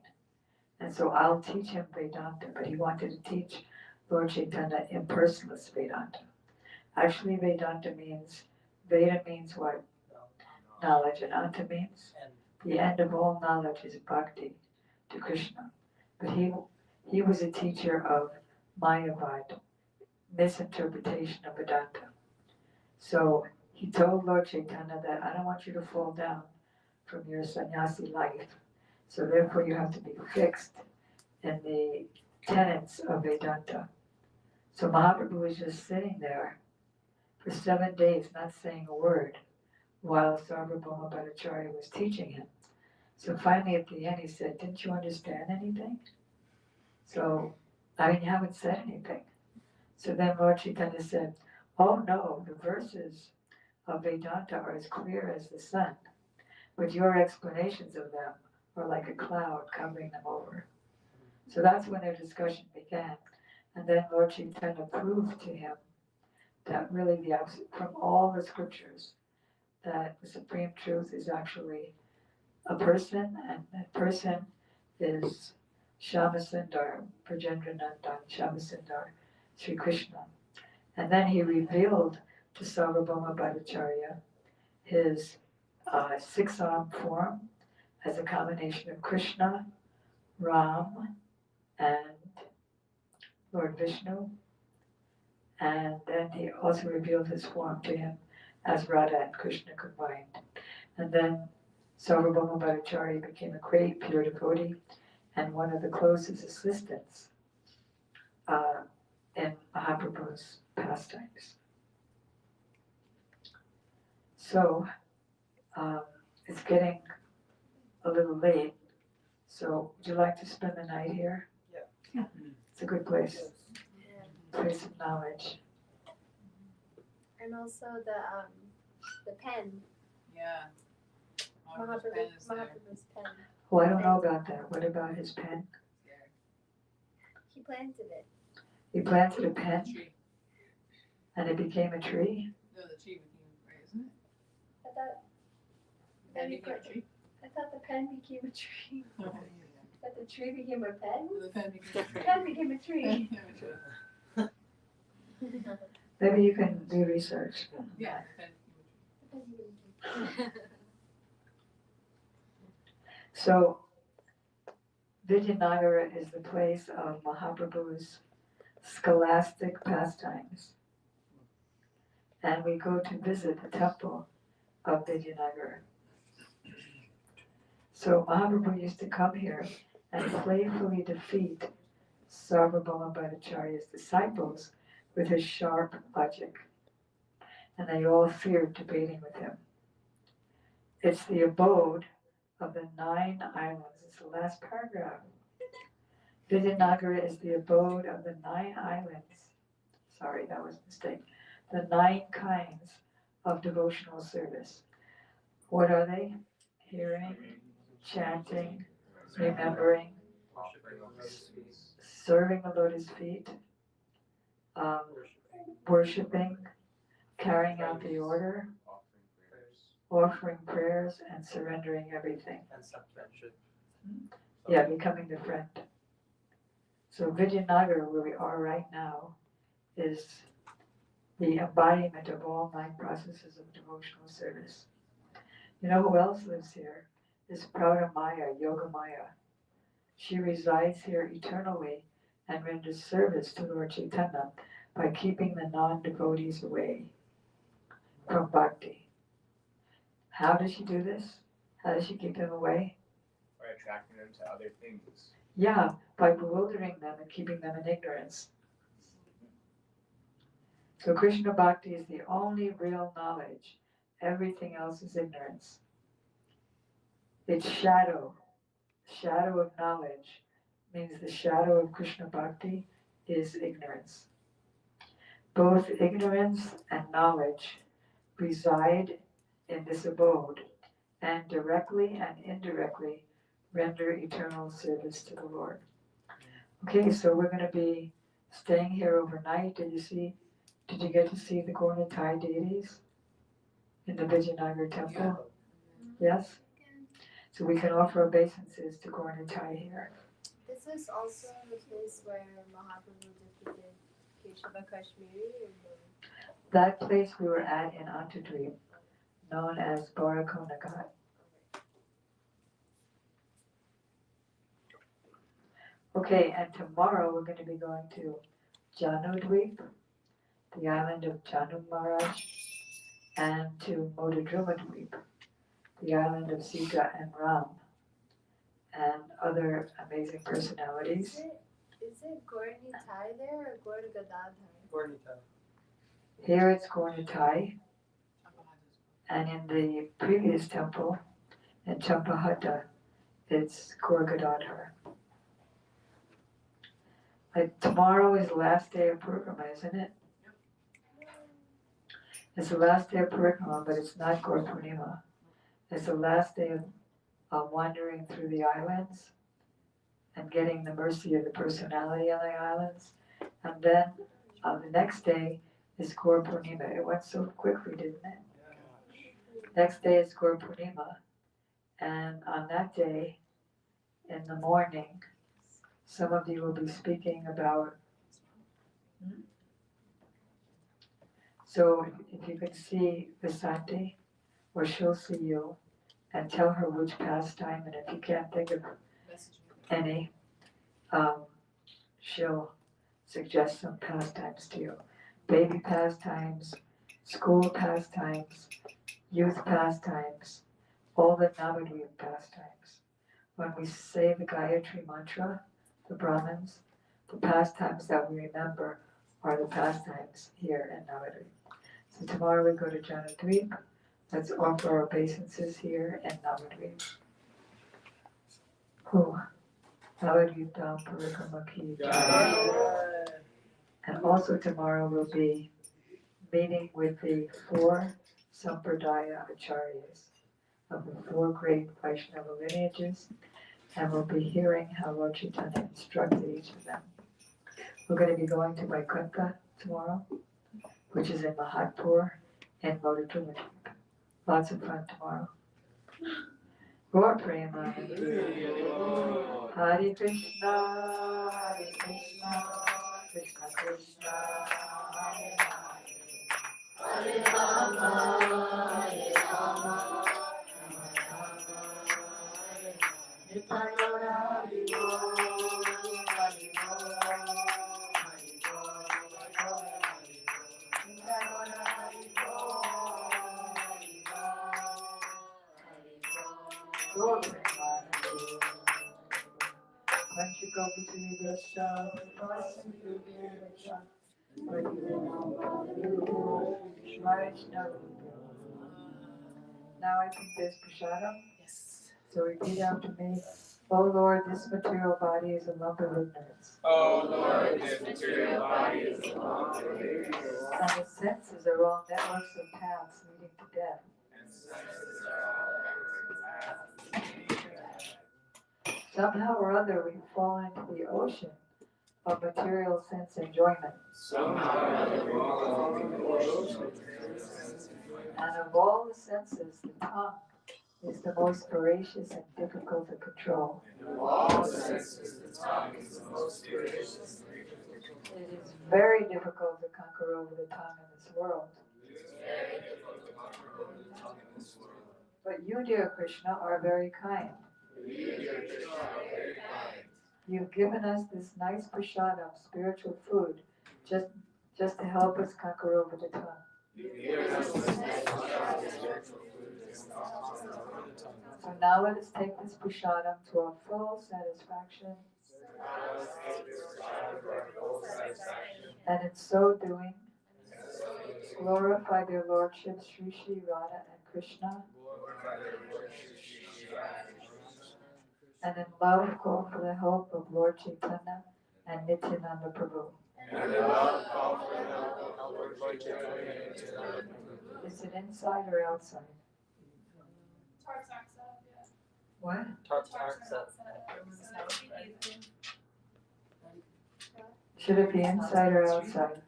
And so I'll teach him Vedanta. But he wanted to teach Lord Chaitanya impersonalist Vedanta. Actually, Vedanta means, Veda means what? Knowledge. And Anta means? The end of all knowledge is bhakti to Krishna. But he was a teacher of Mayavad, misinterpretation of Vedanta. So he told Lord Chaitanya that I don't want you to fall down from your sannyasi life. So therefore you have to be fixed in the tenets of Vedanta. So Mahaprabhu was just sitting there for 7 days, not saying a word, while Sarvabhauma Bhattacharya was teaching him. So finally at the end he said, didn't you understand anything? So, you haven't said anything. So then Lord Chaitanya said, oh no, the verses of Vedanta are as clear as the sun, but your explanations of them are like a cloud covering them over. So that's when their discussion began. And then Lord Chaitanya proved to him that really from all the scriptures, that the supreme truth is actually a person, and that person is Shyamasundar, Brajendranandan Shyamasundar, Sri Krishna. And then he revealed to Sarvabhauma Bhattacharya his 6-armed form as a combination of Krishna, Ram, and Lord Vishnu. And then he also revealed his form to him as Radha and Krishna combined. And then Sarvabhauma Bhattacharya became a great pure devotee and one of the closest assistants in Mahaprabhu's pastimes. So it's getting a little late. So would you like to spend the night here? Yeah. It's a good place. Place of knowledge. And also the pen. Yeah. Mahaprabhu's Mahaprabhu's pen. Oh, I don't know about that. What about his pen? He planted it. He planted a pen? and it became a tree? No, the tree became a tree, isn't it? I thought, Then became a tree. I thought the pen became a tree. Oh, That the tree became a pen? the pen became a The tree. pen became a tree. Maybe you can do research. Yeah, the pen became a tree. So, Vijayanagara is the place of Mahaprabhu's scholastic pastimes. And we go to visit the temple of Vijayanagara. So Mahaprabhu used to come here and playfully defeat Sarvabhauma Bhattacharya's disciples with his sharp logic. And they all feared debating with him. It's the abode of the 9 islands. It's the last paragraph. Vijayanagara is the abode of the 9 islands. Sorry, that was a mistake. The 9 kinds of devotional service. What are they? Hearing, chanting, remembering, serving the lotus feet, worshiping, carrying out the order, offering prayers, and surrendering everything. And some friendship. Yeah, becoming the friend. So Vijayanagara, where we are right now, is the embodiment of all 9 processes of devotional service. You know who else lives here? Is Maya, Yoga Maya. She resides here eternally and renders service to Lord Chaitanya by keeping the non-devotees away from bhakti. How does she do this? How does she keep them away? Or attracting them to other things. Yeah, by bewildering them and keeping them in ignorance. So Krishna Bhakti is the only real knowledge. Everything else is ignorance. It's shadow. Shadow of knowledge means the shadow of Krishna Bhakti is ignorance. Both ignorance and knowledge reside in this abode and directly and indirectly render eternal service to the Lord. Okay, so we're going to be staying here overnight. Did you get to see the Gaurnitai deities in the Vijayanagara temple? Yes? So we can offer obeisances to Gaurnitai here. This is also the place where Mahaprabhu defeated Keshava Kashmiri. That place we were at in Antadweep, known as Barakonagat. Okay, and tomorrow we're going to be going to Janudweep, the island of Janu Maharaj, and to Modadrumadweep, the island of Sita and Ram, and other amazing personalities. Is it Gaurnitai there or Gaur Gadadhar? Gaurnitai. Here it's Gaurnitai, and in the previous temple, in Champahata, it's Gaur Gadadhar. Tomorrow is the last day of Parikrama, isn't it? It's the last day of Parikrama, but it's not Gaur Purnima. It's the last day of wandering through the islands and getting the mercy of the personality on the islands. And then the next day is Gaur Purnima. It went so quickly, didn't it? Next day is Gaur Purnima. And on that day, in the morning, some of you will be speaking about. So if you could see Vasanti, or she'll see you, and tell her which pastime, and if you can't think of any, she'll suggest some pastimes to you. Baby pastimes, school pastimes, youth pastimes, all the Navadvipa pastimes. When we say the Gayatri mantra, the Brahmins, the pastimes that we remember are the pastimes here in Navadvipa. So tomorrow we go to Janudweep. Let's offer our obeisances here in Navadvipa. Navadvipa Dham Parikrama ki jai. And also tomorrow we'll be meeting with the 4 Sampradaya Acharyas of the 4 great Vaishnava lineages, and we'll be hearing how Lord Chaitanya instructed each of them. We're going to be going to Vaikuntha tomorrow, which is in Mahatpur and Navadvipa. Lots of fun tomorrow. Gaur Prema. Hare Krishna, Krishna Krishna, Hare Rama, Hare Rama, Nityayona, Hare Now I think there's prasadam. Yes. So repeat after me. Oh Lord, this material body is a lump of ignorance. Oh Lord, this material body is a lump of ignorance. And the senses are all networks of paths leading to death. Somehow or other we fall into the ocean of material sense enjoyment. And of all the senses, the tongue is the most voracious and difficult to control. It is very difficult to conquer over the tongue in this world. But you, dear Krishna, are very kind. You've given us this nice prasadam, spiritual food, just to help us conquer over the tongue. So now let us take this prasadam to our full satisfaction. And in so doing, glorify their lordships Sri Sri Radha and Krishna. And in love call for the help of Lord Chaitanya and Nityananda Prabhu. Is it inside or outside? What? Should it be inside or outside?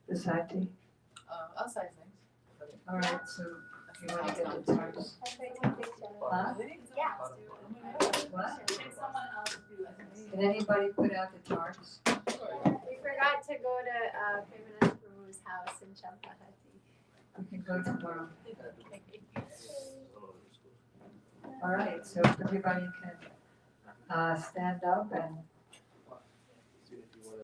The sati? Outside things. Alright, so you want to get the tarps? Huh? Yeah. What? Someone else do it. Can anybody put out the tarps? We forgot to go to Premanath Prabhu's house in Champahati. We can go tomorrow. Alright, so if everybody can stand up and